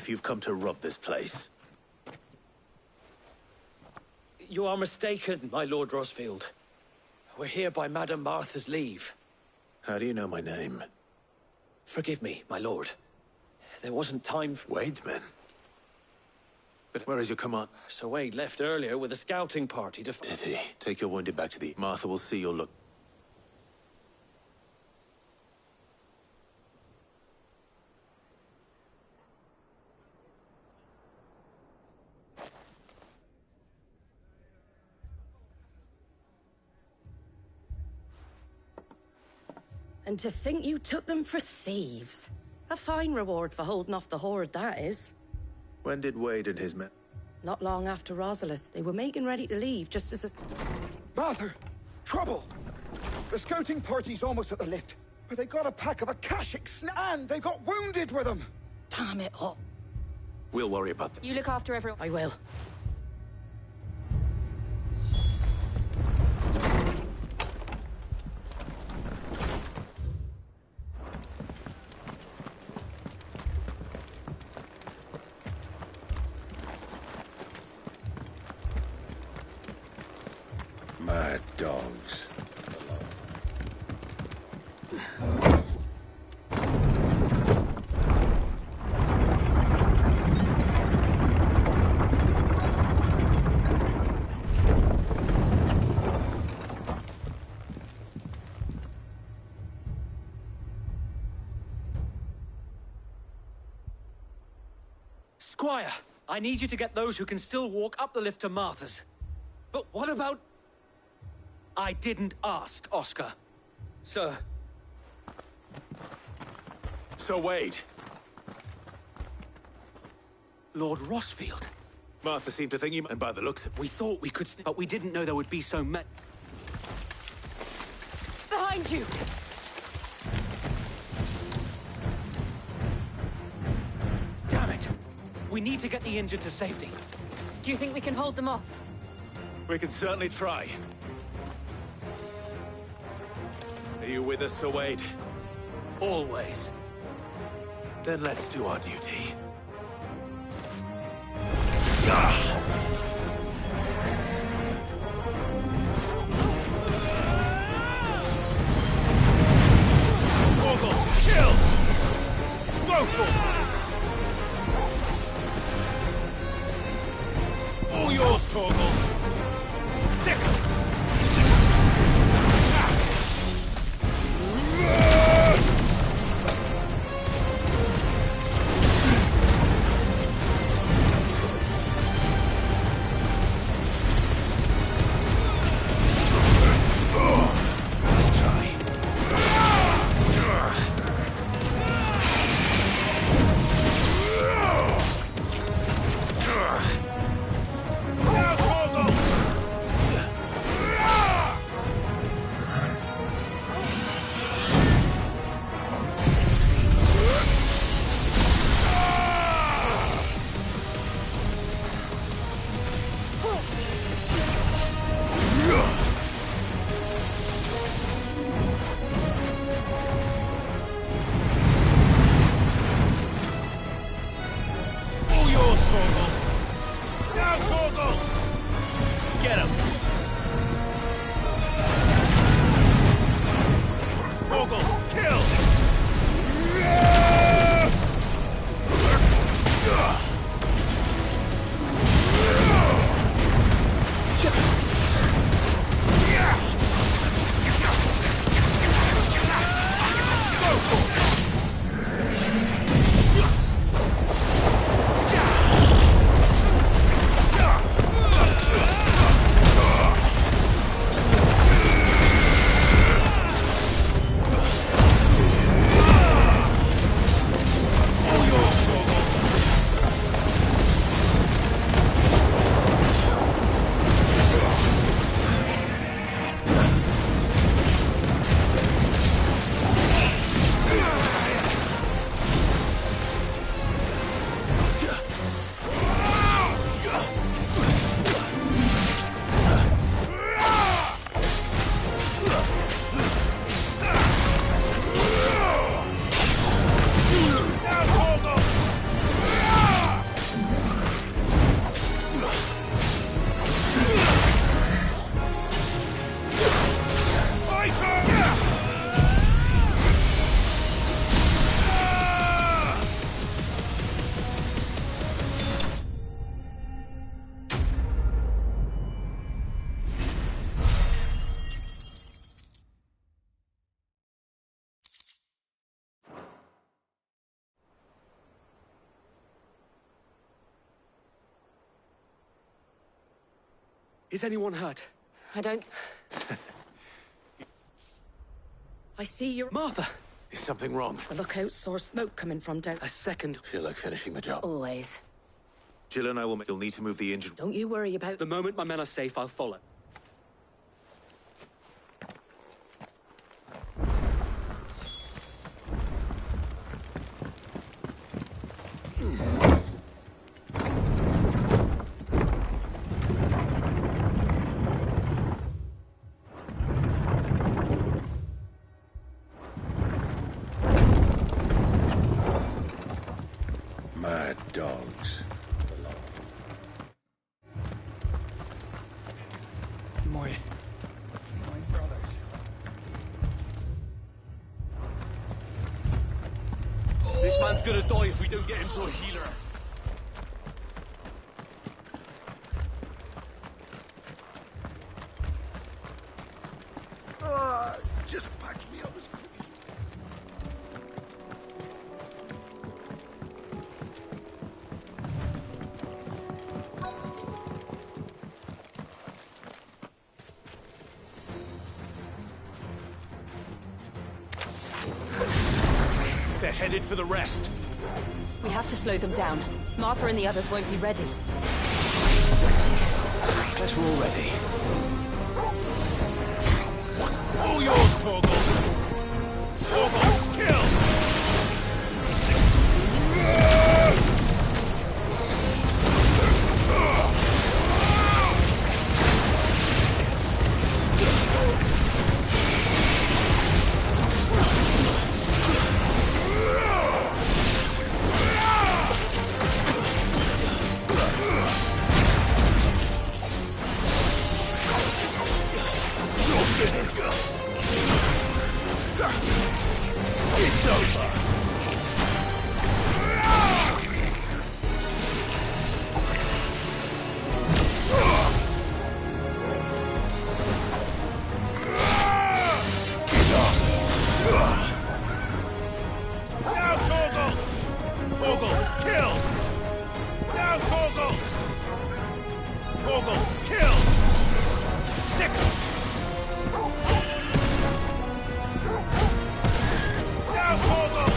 if you've come to rob this place. You are mistaken, my Lord Rosfield. We're here by Madame Martha's leave. How do you know my name? Forgive me, my lord. There wasn't time for... Wade's men? But where is your command? Sir Wade left earlier with a scouting party to... Did he? Take your wounded back to the... Martha will see your look. And to think you took them for thieves. A fine reward for holding off the horde, that is. When did Wade and his men... Not long after Rosalith. They were making ready to leave, just as a... Martha! Trouble! The scouting party's almost at the lift, but they got a pack of Akashics, and they got wounded with them! Damn it all. We'll worry about them. You look after everyone. I will. Mad dogs. Squire, I need you to get those who can still walk up the lift to Martha's. But what about... I didn't ask, Oscar. Sir. Sir Wade. Lord Rosfield. Martha seemed to think you... And by the looks of... We thought we could... But we didn't know there would be so many... Behind you! Damn it! We need to get the injured to safety. Do you think we can hold them off? We can certainly try. Are you with us, Sir Wade? Always. Then let's do our duty. Torgal, kill! Local! All yours, Torgal! Sickle! Is anyone hurt? I don't... I see you... Martha! Is something wrong? A lookout saw smoke coming from down... A second. Feel like finishing the job. Always. Jill and I will... You'll need to move the injured... Don't you worry about... The moment my men are safe, I'll follow. Mad dogs. My brothers. This man's gonna die if we don't get him to a healer. Just patch me up as quick as They're headed for the rest. We have to slow them down. Martha and the others won't be ready. Guess we're all ready. All yours, Torgal! Torgal, kill! It's over! Now, Torgal! Torgal, kill! Now, Torgal! Torgal, kill! Sick! Now, Torgal!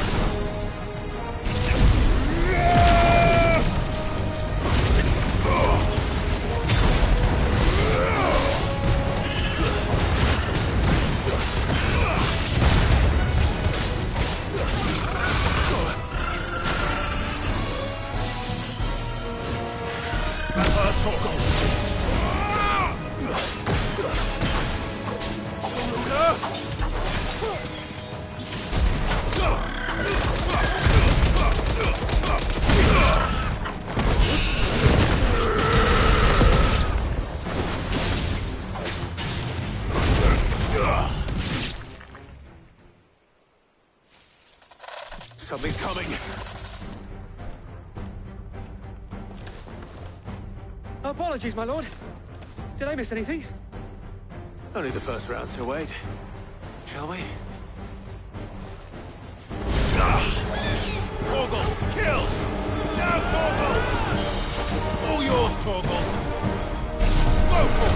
That's our Torgal! Something's coming! Apologies, my lord. Did I miss anything? Only the first round, so wait. Shall we? Torgal, kill! Now, Torgal! All yours, Torgal! Go for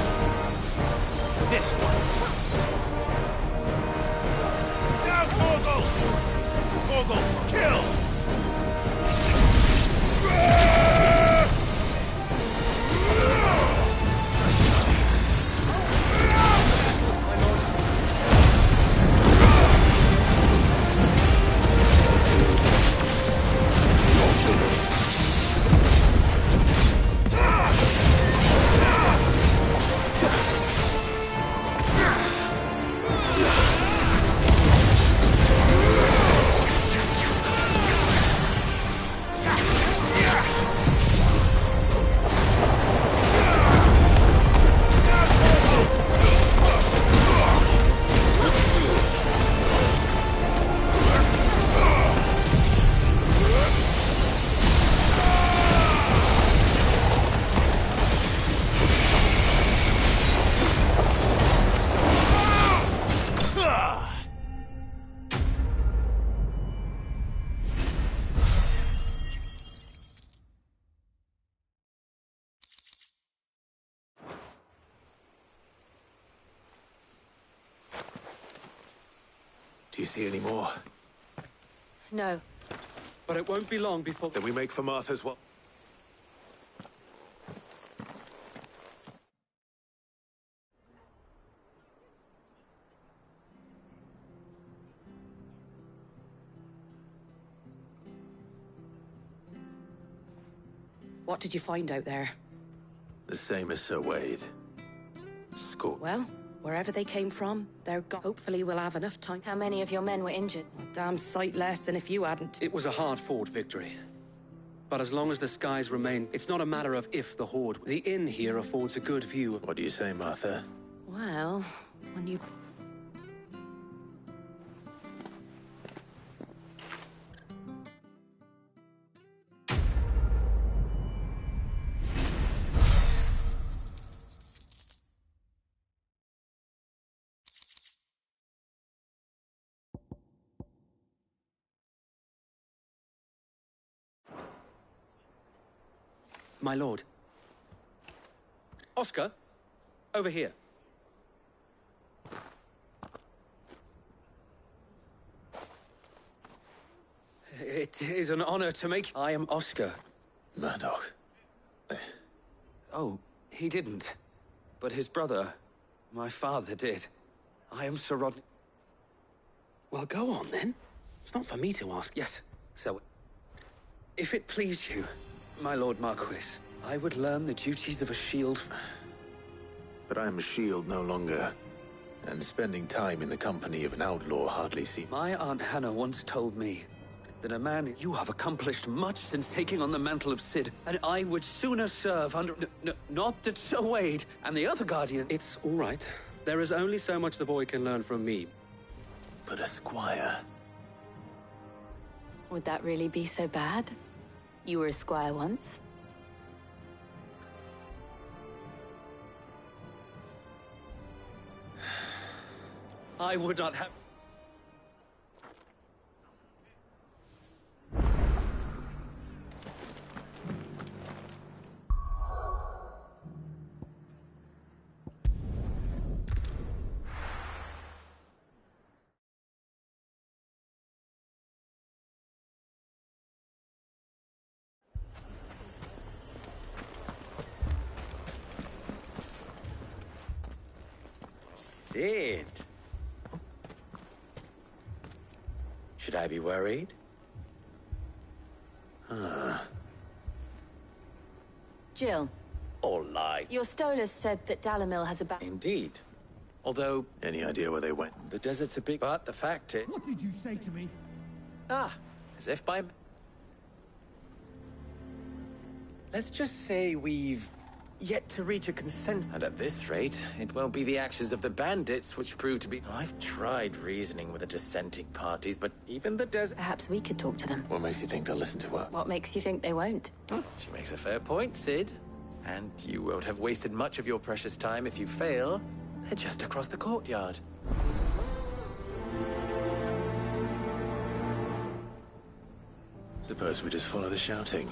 it! This one! Now, Torgal! Torgal, kill! Do you see any more? No. But it won't be long before... Then we make for Martha's well. What did you find out there? The same as Sir Wade. School. Well, wherever they came from, they're gone. Hopefully we'll have enough time. How many of your men were injured? A damn sight less than if you hadn't. It was a hard-fought victory. But as long as the skies remain, it's not a matter of if the Horde... The inn here affords a good view of... What do you say, Martha? Well, when you... My lord. Oscar, over here. It is an honor to make... I am Oscar. Murdoch. Oh, he didn't. But his brother, my father, did. I am Sir Rodney... Well, go on, then. It's not for me to ask. Yes, so... If it please you, my Lord Marquis, I would learn the duties of a shield... But I am a shield no longer. And spending time in the company of an outlaw hardly seems... My Aunt Hannah once told me that a man... You have accomplished much since taking on the mantle of Cid, and I would sooner serve under... not that Sir Wade and the other Guardian... It's all right. There is only so much the boy can learn from me. But a squire... Would that really be so bad? You were a squire once. I would not have... Cid. Should I be worried? Jill. All lies. Your Stolas said that Dalamil has a Indeed. Although... Any idea where they went? The desert's a big... But the fact is... What did you say to me? As if by... Let's just say we've yet to reach a consent. And at this rate, it won't be the actions of the bandits which prove to be... I've tried reasoning with the dissenting parties, but even the desert... Perhaps we could talk to them. What makes you think they'll listen to her? What makes you think they won't? She makes a fair point, Cid. And you won't have wasted much of your precious time if you fail. They're just across the courtyard. Suppose we just follow the shouting.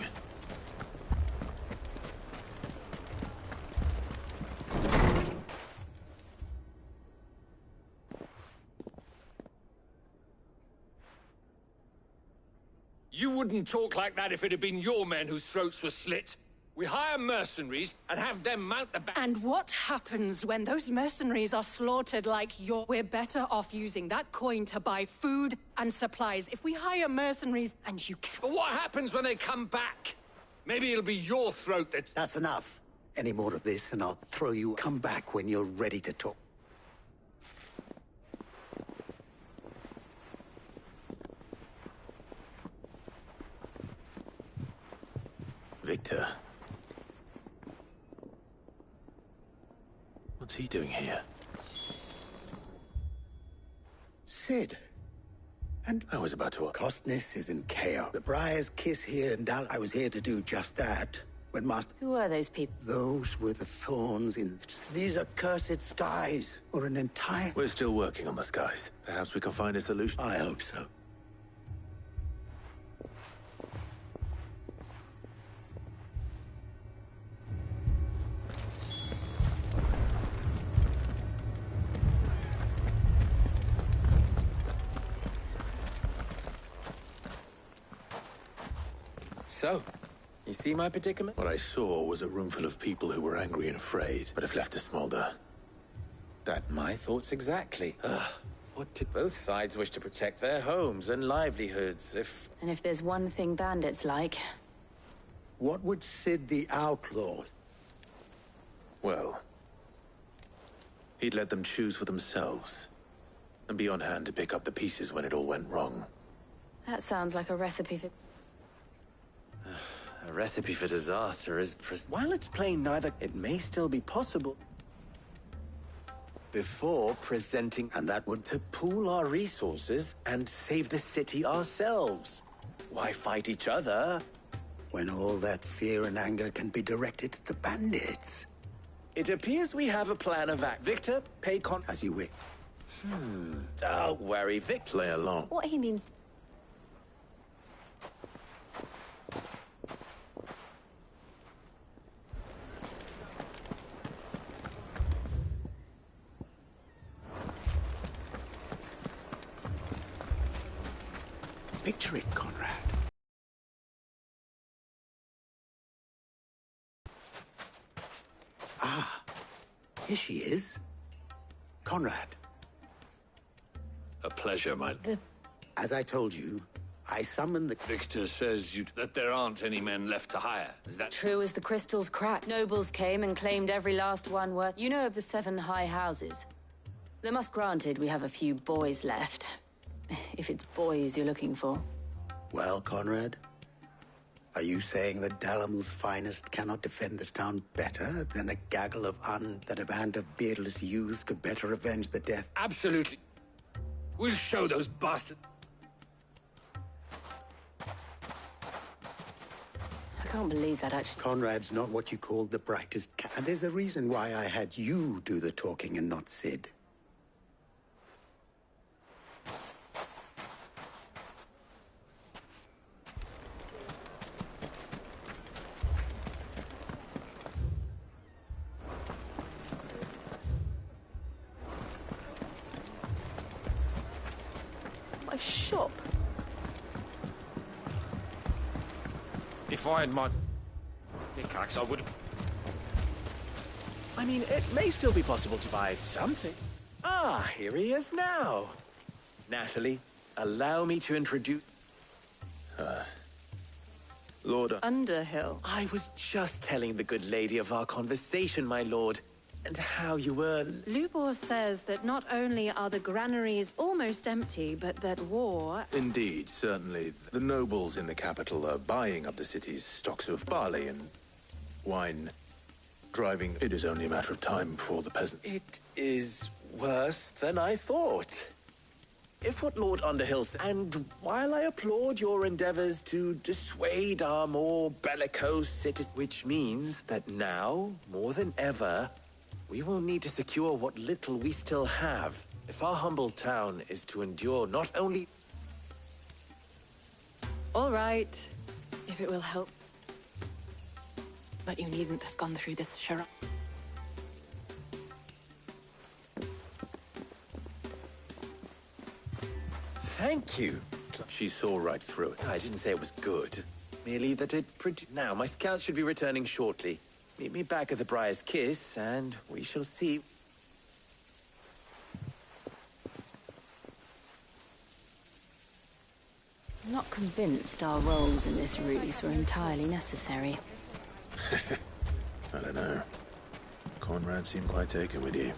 You wouldn't talk like that if it had been your men whose throats were slit. We hire mercenaries and have them mount the back. And what happens when those mercenaries are slaughtered like you're... We're better off using that coin to buy food and supplies. If we hire mercenaries and you can't... But what happens when they come back? Maybe it'll be your throat that's... That's enough. Any more of this and I'll throw you... Come back when you're ready to talk. Victor. What's he doing here? Cid. And I was about to... Costness is in chaos. The Briar's Kiss here in I was here to do just that. When Master... Who are those people? Those were the thorns in... These are cursed skies. Or an entire... We're still working on the skies. Perhaps we can find a solution. I hope so. So, you see my predicament? What I saw was a room full of people who were angry and afraid, but if left to smolder. My thoughts exactly. What did both sides wish to protect their homes and livelihoods, if... And if there's one thing bandits like... What would Cid the Outlaw? Well, he'd let them choose for themselves, and be on hand to pick up the pieces when it all went wrong. That sounds like a recipe for... A recipe for disaster is... While it's plain neither, it may still be possible. Before presenting... And that would to pool our resources and save the city ourselves. Why fight each other? When all that fear and anger can be directed at the bandits. It appears we have a plan of act. Victor, pay as you wish. Don't worry, Vic. Play along. What he means... Picture it, Conrad. Ah, here she is. Conrad. A pleasure, my... As I told you, I summoned the... Victor says that there aren't any men left to hire. Is that... True as the crystal's crack. Nobles came and claimed every last one worth... You know of the 7 high houses. The must granted we have a few boys left. If it's boys you're looking for. Well, Conrad, are you saying that Dalamul's finest cannot defend this town better than a gaggle of that a band of beardless youths could better avenge the death? Absolutely. We'll show those bastards. I can't believe that, actually. Conrad's not what you called the brightest and there's a reason why I had you do the talking and not Cid. My shop. If I had my pickaxe, I would... I mean, it may still be possible to buy something. Ah, here he is now. Natalie, allow me to introduce... Lord Underhill. I was just telling the good lady of our conversation, my lord, and how you were... Lubor says that not only are the granaries almost empty, but that war... Indeed, certainly. The nobles in the capital are buying up the city's stocks of barley and wine. Driving, it is only a matter of time before the peasants... It is worse than I thought. If what Lord Underhill said, and while I applaud your endeavors to dissuade our more bellicose citizens, which means that now, more than ever, we will need to secure what little we still have if our humble town is to endure not only... All right, if it will help. But you needn't have gone through this charade. Thank you. She saw right through it. I didn't say it was good. Merely that it... Now, my scouts should be returning shortly. Meet me back at the Briar's Kiss, and we shall see... I'm not convinced our roles in this ruse were entirely necessary. I don't know. Conrad seemed quite taken with you.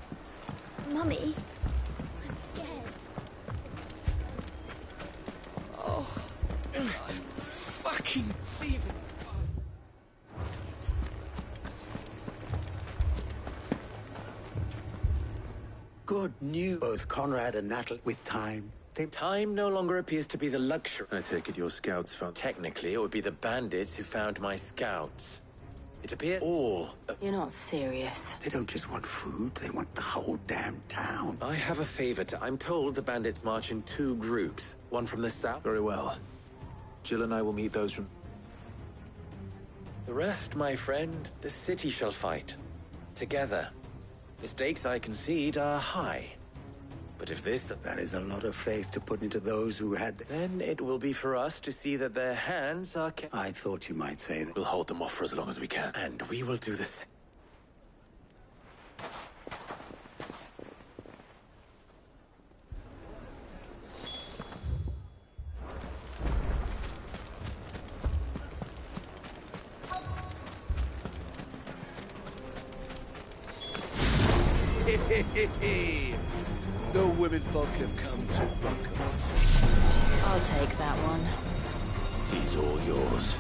Mummy, I'm scared. Oh, I'm fucking leaving. Good news. Both Conrad and Natalie, with time. Time no longer appears to be the luxury. I take it your scouts found... Technically, it would be the bandits who found my scouts. It appears all... You're not serious. They don't just want food, they want the whole damn town. I have a favor to... I'm told the bandits march in 2 groups. One from the south... Very well. Jill and I will meet those from... The rest, my friend, the city shall fight. Together. Mistakes, I concede, are high. But if this... That is a lot of faith to put into those who had... Then it will be for us to see that their hands are... I thought you might say that. We'll hold them off for as long as we can. And we will do the same. The women folk have come to welcome us. I'll take that one. He's all yours.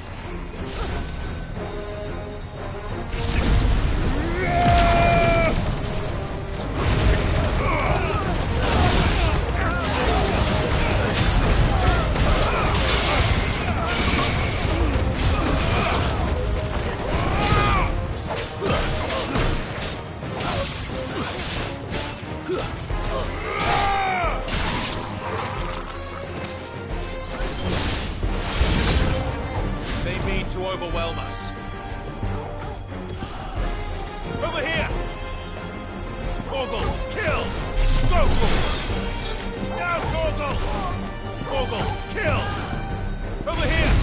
To overwhelm us. Over here! Torgal, kill! Go, Torgal! Now, Torgal! Torgal, kill! Over here!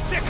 Sick!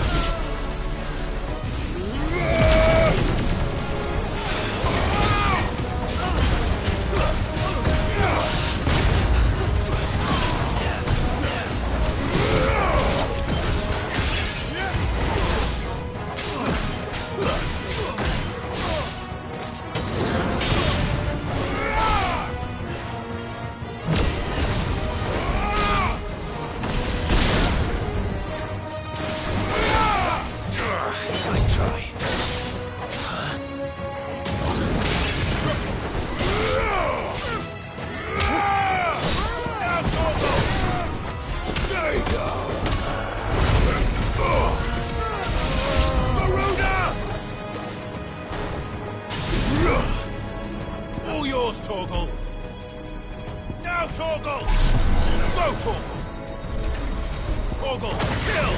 All yours, Torgal! Now, Torgal! Go, Torgal! Torgal, kill!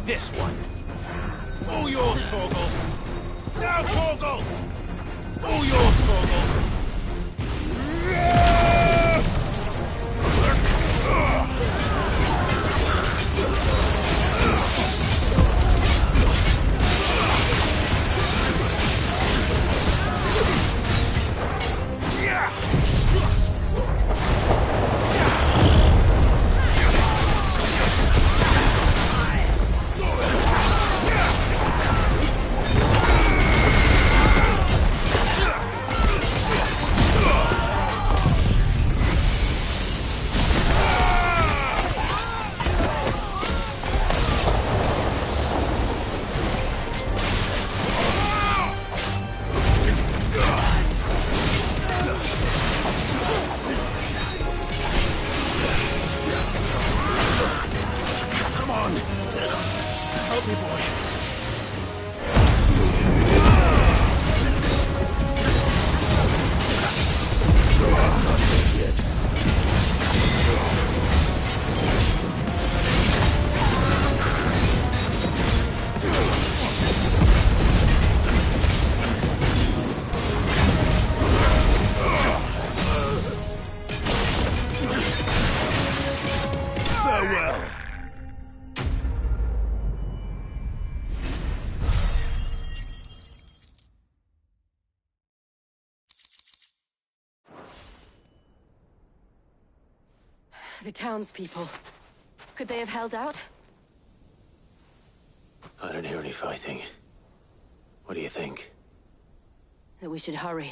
This one! All yours, Torgal! Now, Torgal! All yours, Torgal! Help me, boy. Farewell. The townspeople. Could they have held out? I don't hear any fighting. What do you think? That we should hurry.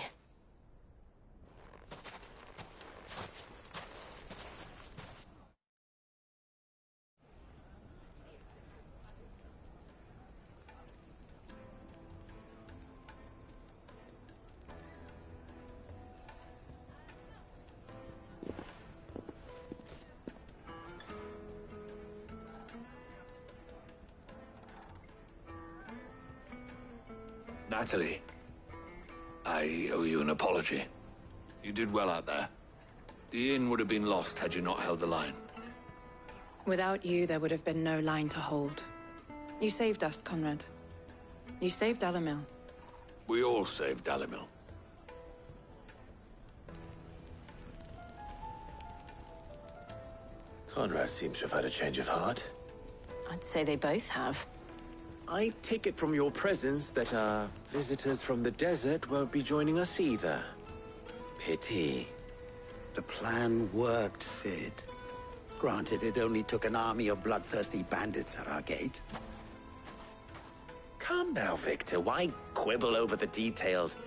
Natalie, I owe you an apology. You did well out there. The inn would have been lost had you not held the line. Without you, there would have been no line to hold. You saved us, Conrad. You saved Alamil. We all saved Alamil. Conrad seems to have had a change of heart. I'd say they both have. I take it from your presence that our visitors from the desert won't be joining us either. Pity. The plan worked, Sid. Granted, it only took an army of bloodthirsty bandits at our gate. Calm now, Victor. Why quibble over the details?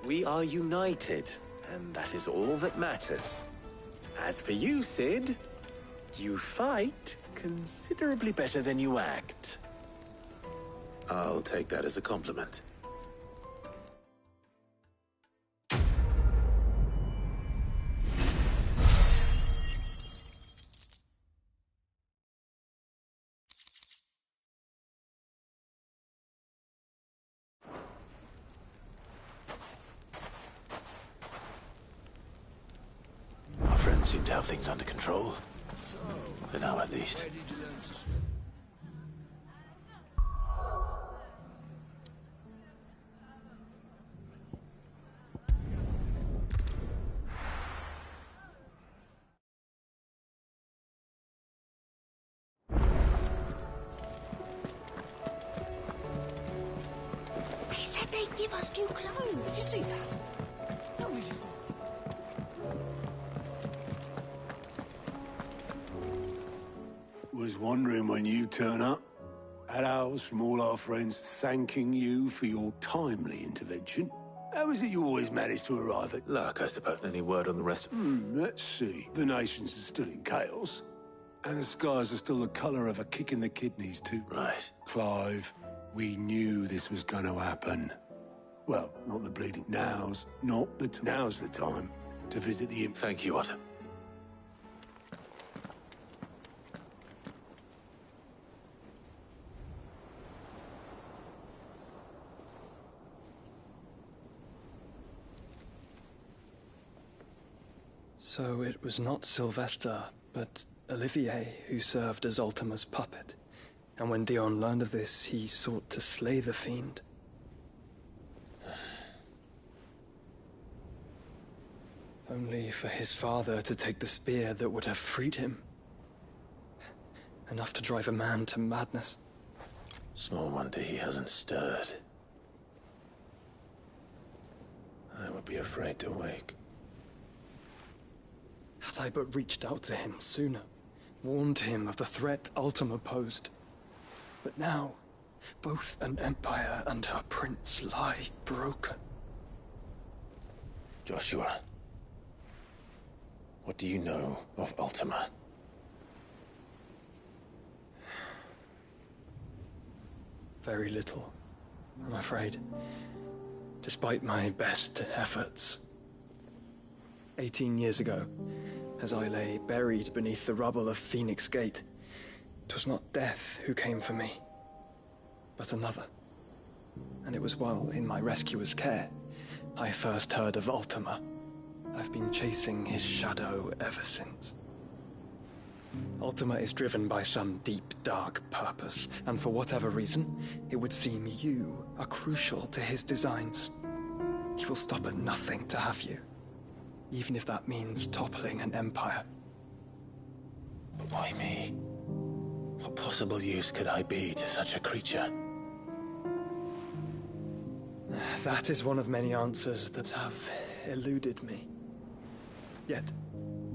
We are united, and that is all that matters. As for you, Sid, you fight considerably better than you act. I'll take that as a compliment. Our friends seem to have things under control. For now, at least. They said they'd give us new clothes. Did you see that? Tell me you saw. Was wondering when you turn up. Had ours from all our friends thanking you for your timely intervention. How is it you always manage to arrive at... Luck, I suppose. Any word on the rest? Let's see. The nations are still in chaos. And the skies are still the colour of a kick in the kidneys, too. Right. Clive, we knew this was going to happen. Well, not the bleeding. Now's the time to visit the... Thank you, Otto. So it was not Sylvester, but Olivier who served as Ultima's puppet. And when Dion learned of this, he sought to slay the fiend. Only for his father to take the spear that would have freed him. Enough to drive a man to madness. Small wonder he hasn't stirred. I would be afraid to wake. Had I but reached out to him sooner, warned him of the threat Ultima posed. But now, both an empire and her prince lie broken. Joshua, what do you know of Ultima? Very little, I'm afraid. Despite my best efforts. 18 years ago, as I lay buried beneath the rubble of Phoenix Gate, 'twas not death who came for me, but another. And it was while in my rescuer's care, I first heard of Ultima. I've been chasing his shadow ever since. Ultima is driven by some deep, dark purpose, and for whatever reason, it would seem you are crucial to his designs. He will stop at nothing to have you, even if that means toppling an empire. But why me? What possible use could I be to such a creature? That is one of many answers that have eluded me. Yet,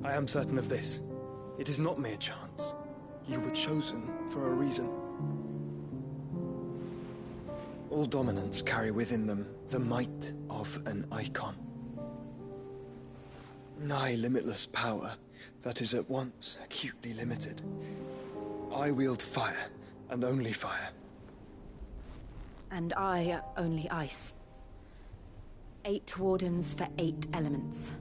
I am certain of this. It is not mere chance. You were chosen for a reason. All dominants carry within them the might of an icon. Nigh limitless power that is at once acutely limited. I wield fire, and only fire. And I only ice. 8 wardens for 8 elements.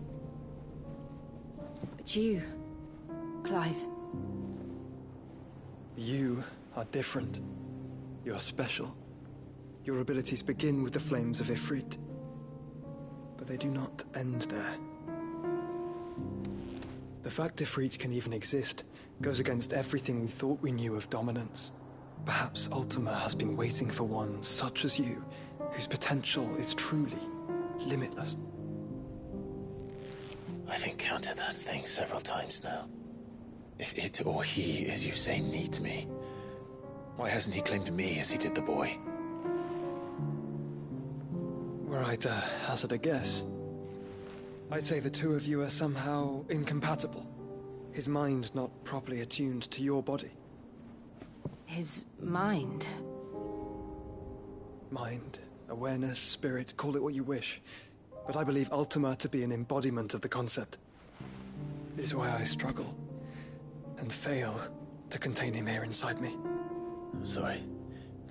But you, Clive. You are different. You're special. Your abilities begin with the flames of Ifrit. But they do not end there. The fact Ifrit can even exist goes against everything we thought we knew of dominance. Perhaps Ultima has been waiting for one such as you, whose potential is truly limitless. I've encountered that thing several times now. If it or he, as you say, needs me, why hasn't he claimed me as he did the boy? Were I to hazard a guess, I'd say the two of you are somehow incompatible. His mind not properly attuned to your body. His mind? Mind, awareness, spirit, call it what you wish. But I believe Ultima to be an embodiment of the concept. This is why I struggle and fail to contain him here inside me. I'm sorry.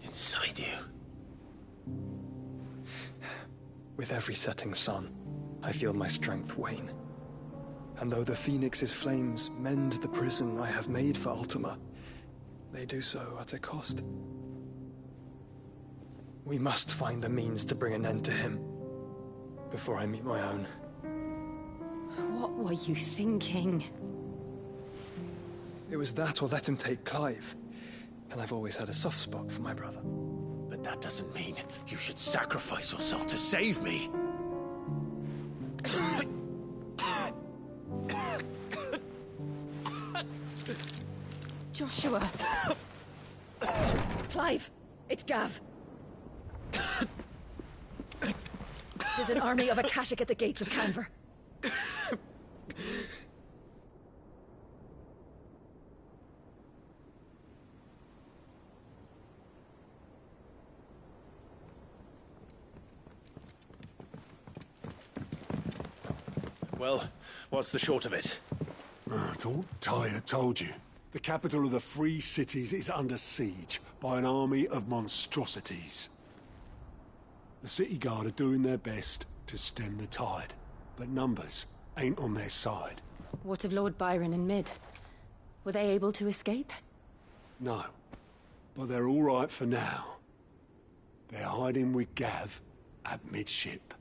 Inside you? With every setting sun, I feel my strength wane. And though the Phoenix's flames mend the prison I have made for Ultima, they do so at a cost. We must find a means to bring an end to him before I meet my own. What were you thinking? It was that or let him take Clive. And I've always had a soft spot for my brother. But that doesn't mean you should sacrifice yourself to save me. Joshua. Clive, it's Gav. There's an army of Akashic at the gates of Canver. Well, what's the short of it? I thought Ty had told you. The capital of the Free Cities is under siege by an army of monstrosities. The City Guard are doing their best to stem the tide, but numbers ain't on their side. What of Lord Byron and Mid? Were they able to escape? No, but they're all right for now. They're hiding with Gav at midship.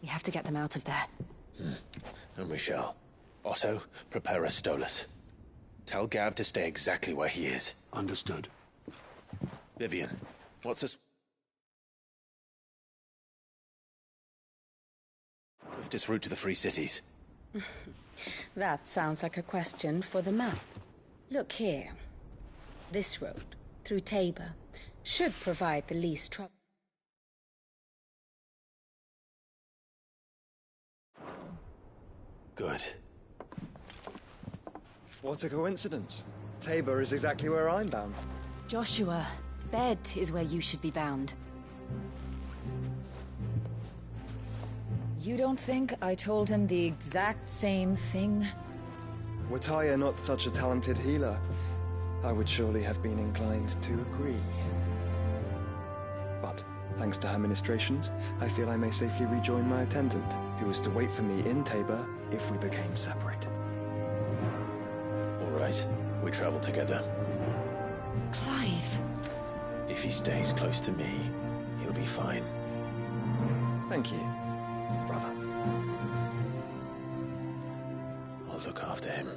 We have to get them out of there. And we shall. Otto, prepare a Stolas. Tell Gav to stay exactly where he is. Understood. Vivian, what's this? Swiftest route to the Free Cities. That sounds like a question for the map. Look here. This road, through Tabor, should provide the least trouble. Good. What a coincidence. Tabor is exactly where I'm bound. Joshua, Bed is where you should be bound. You don't think I told him the exact same thing? Were Taya not such a talented healer, I would surely have been inclined to agree. But, thanks to her ministrations, I feel I may safely rejoin my attendant, who was to wait for me in Tabor if we became separated. All right, we travel together. Clive. If he stays close to me, he'll be fine. Thank you, brother. I'll look after him.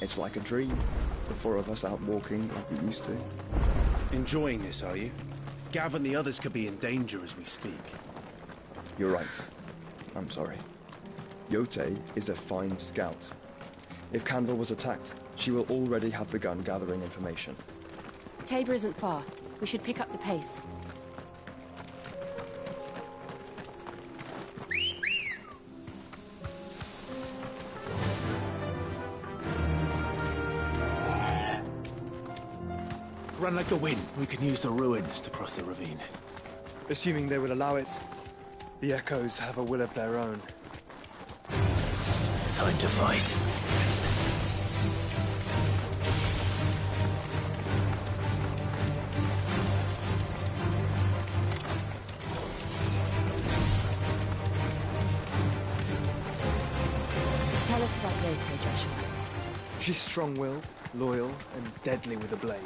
It's like a dream. The four of us out walking like we used to. Enjoying this, are you? Gav and the others could be in danger as we speak. You're right. I'm sorry. Yote is a fine scout. If Canva was attacked, she will already have begun gathering information. Tabor isn't far. We should pick up the pace. Run like the wind. We can use the ruins to cross the ravine. Assuming they will allow it, the Echoes have a will of their own. Time to fight. Tell us about Yote, Joshua. She's strong-willed, loyal, and deadly with a blade.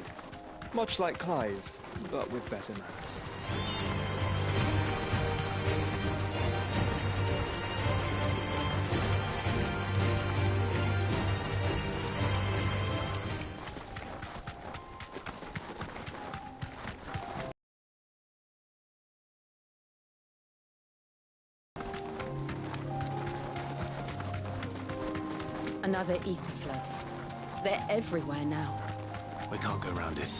Much like Clive, but with better manners. Another ether floater. They're everywhere now. We can't go around it.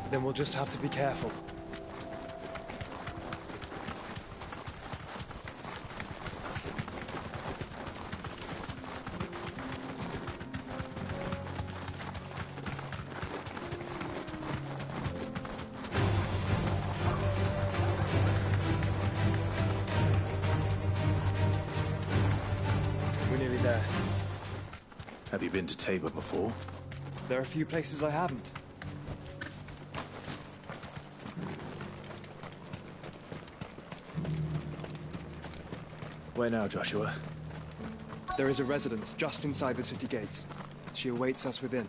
Then we'll just have to be careful. We're nearly there. Have you been to Tabor before? There are a few places I haven't. Where now, Joshua? There is a residence just inside the city gates. She awaits us within.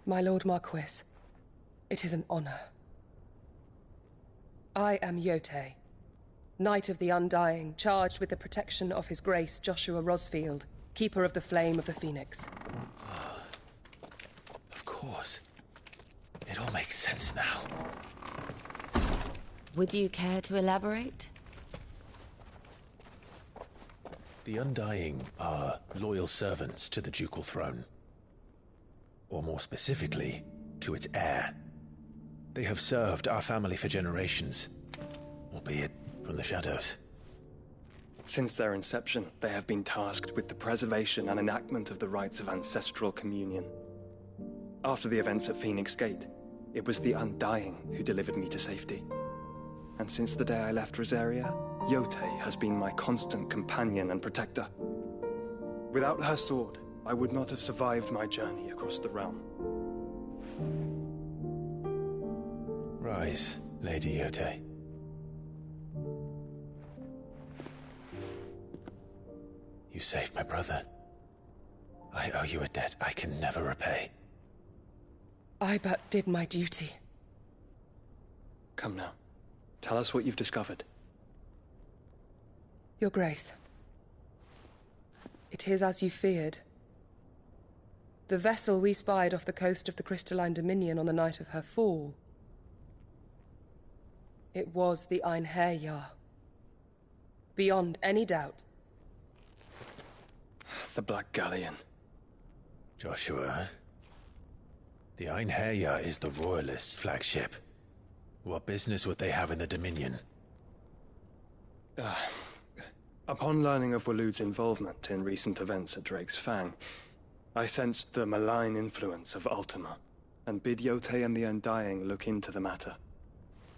My Lord Marquis, it is an honor. I am Yote, Knight of the Undying, charged with the protection of His Grace Joshua Rosfield, Keeper of the Flame of the Phoenix. Of course. It all makes sense now. Would you care to elaborate? The Undying are loyal servants to the ducal throne. Or more specifically, to its heir. They have served our family for generations, albeit from the shadows. Since their inception, they have been tasked with the preservation and enactment of the rites of ancestral communion. After the events at Phoenix Gate, it was the Undying who delivered me to safety. And since the day I left Rosaria, Yote has been my constant companion and protector. Without her sword, I would not have survived my journey across the realm. Rise, Lady Yote. You saved my brother. I owe you a debt I can never repay. I but did my duty. Come now. Tell us what you've discovered. Your Grace. It is as you feared. The vessel we spied off the coast of the Crystalline Dominion on the night of her fall. It was the Einherjar. Beyond any doubt. The Black Galleon. Joshua, the Einherjar is the Royalists' flagship. What business would they have in the Dominion? Upon learning of Waloed's involvement in recent events at Drake's Fang, I sensed the malign influence of Ultima, and bid Yote and the Undying look into the matter.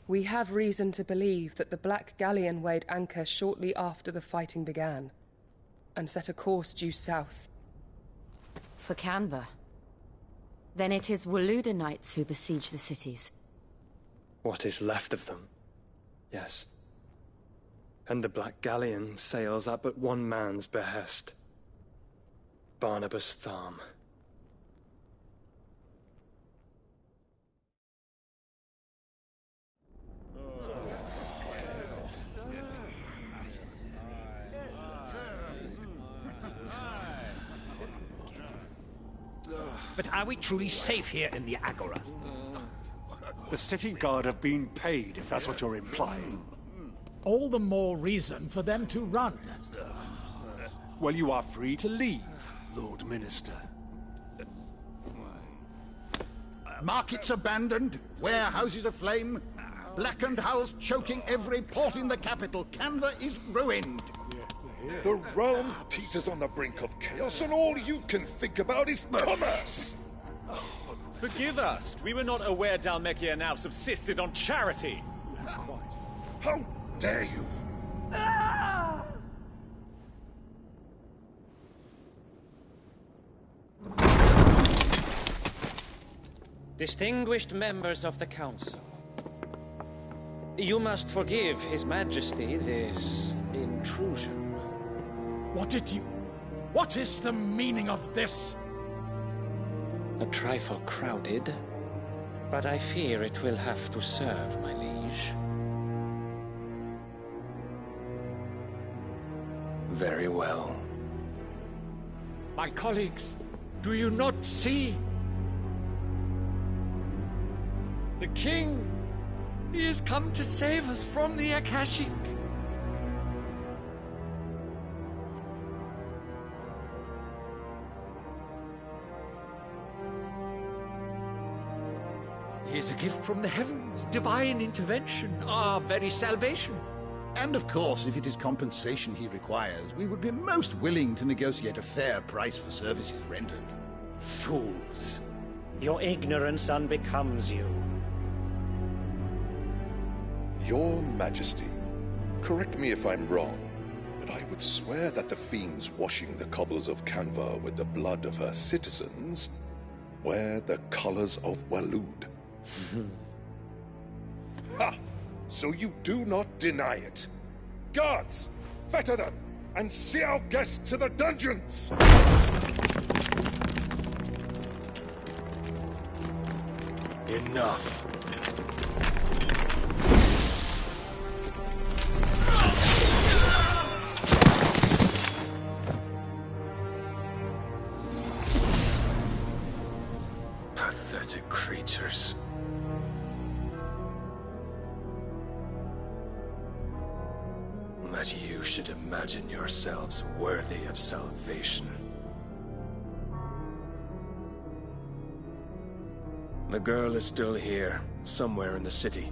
We have reason to believe that the Black Galleon weighed anchor shortly after the fighting began, and set a course due south. For Canva. Then it is Waluda knights who besiege the cities. What is left of them? Yes. And the Black Galleon sails at but one man's behest. Barnabas Tharm. But are we truly safe here in the Agora? The city guard have been paid, if that's what you're implying. All the more reason for them to run. Well, you are free to leave, Lord Minister. Markets abandoned, warehouses aflame, blackened hulls choking every port in the capital. Canva is ruined. The realm teeters on the brink of chaos, and all you can think about is commerce! Forgive us. We were not aware Dhalmekia now subsisted on charity. How dare you! Distinguished members of the Council, you must forgive His Majesty this intrusion. What is the meaning of this? A trifle crowded, but I fear it will have to serve, my liege. Very well. My colleagues, do you not see? The king! He has come to save us from the Akashic! He is a gift from the heavens, divine intervention, our very salvation. And of course, if it is compensation he requires, we would be most willing to negotiate a fair price for services rendered. Fools! Your ignorance unbecomes you. Your Majesty, correct me if I'm wrong, but I would swear that the fiends washing the cobbles of Canva with the blood of her citizens wear the colors of Waloed. Ha! So you do not deny it. Guards, fetter them, and see our guests to the dungeons! Enough. Pathetic creatures. That you should imagine yourselves worthy of salvation. The girl is still here, somewhere in the city,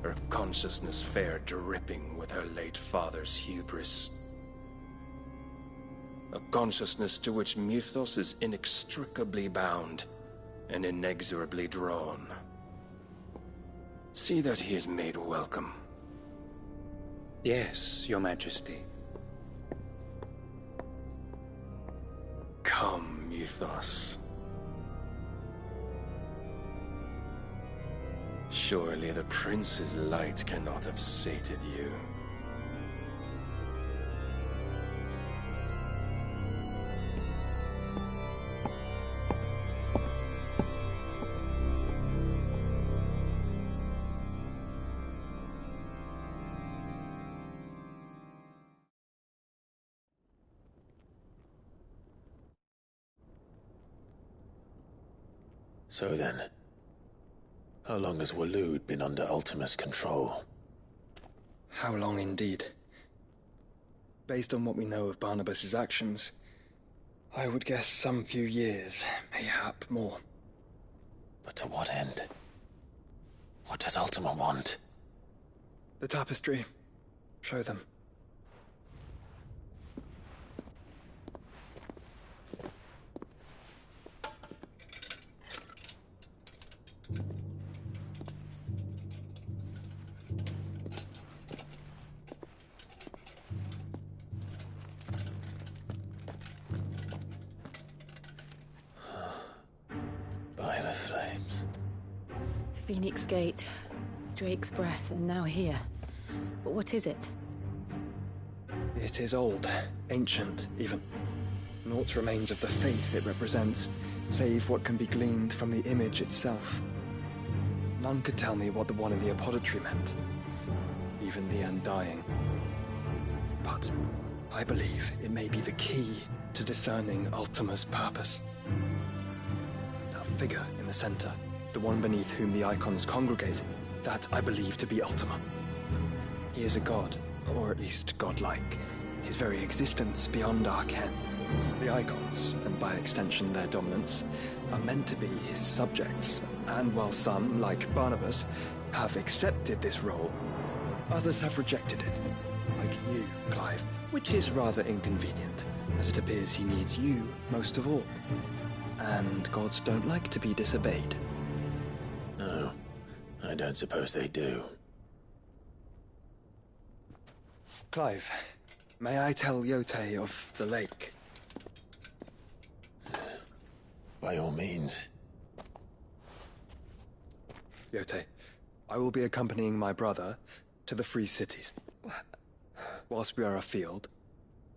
her consciousness fair dripping with her late father's hubris. A consciousness to which Mythos is inextricably bound and inexorably drawn. See that he is made welcome. Yes, Your Majesty. Come, Mythos. Surely the prince's light cannot have sated you. So then, how long has Waloed been under Ultima's control? How long indeed? Based on what we know of Barnabas's actions, I would guess some few years, mayhap more. But to what end? What does Ultima want? The tapestry. Show them. Phoenix Gate, Drake's Breath, and now here. But what is it? It is old, ancient, even. Naught remains of the faith it represents, save what can be gleaned from the image itself. None could tell me what the one in the apothecary meant, even the Undying. But I believe it may be the key to discerning Ultima's purpose. That figure in the center, the one beneath whom the icons congregate, that I believe to be Ultima. He is a god, or at least godlike, his very existence beyond our ken. The icons, and by extension their dominants, are meant to be his subjects, and while some, like Barnabas, have accepted this role, others have rejected it, like you, Clive, which is rather inconvenient, as it appears he needs you most of all. And gods don't like to be disobeyed. No, I don't suppose they do. Clive, may I tell Yotei of the lake? By all means. Yotei, I will be accompanying my brother to the Free Cities. Whilst we are afield,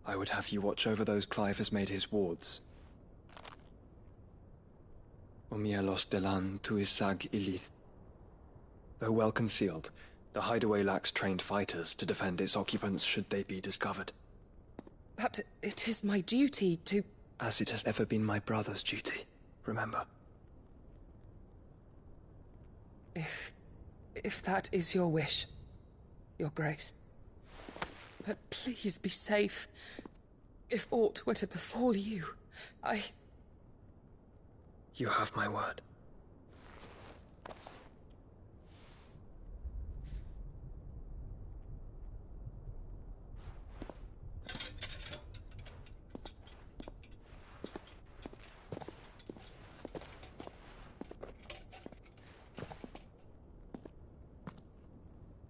I would have you watch over those Clive has made his wards. Omielos delan tuisag ilith. Though well concealed, the hideaway lacks trained fighters to defend its occupants should they be discovered. But it is my duty to... As it has ever been my brother's duty, remember. If that is your wish, Your Grace. But please be safe. If aught were to befall you, You have my word.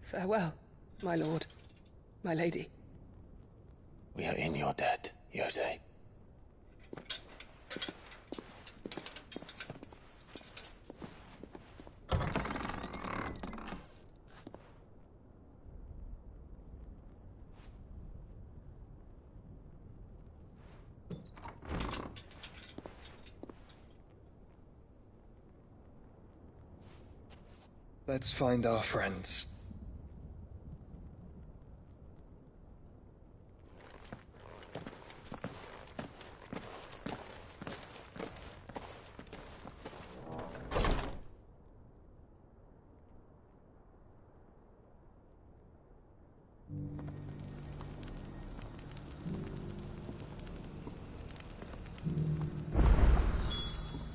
Farewell, my lord, my lady. We are in your debt, Yotei. Let's find our friends.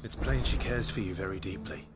It's plain she cares for you very deeply.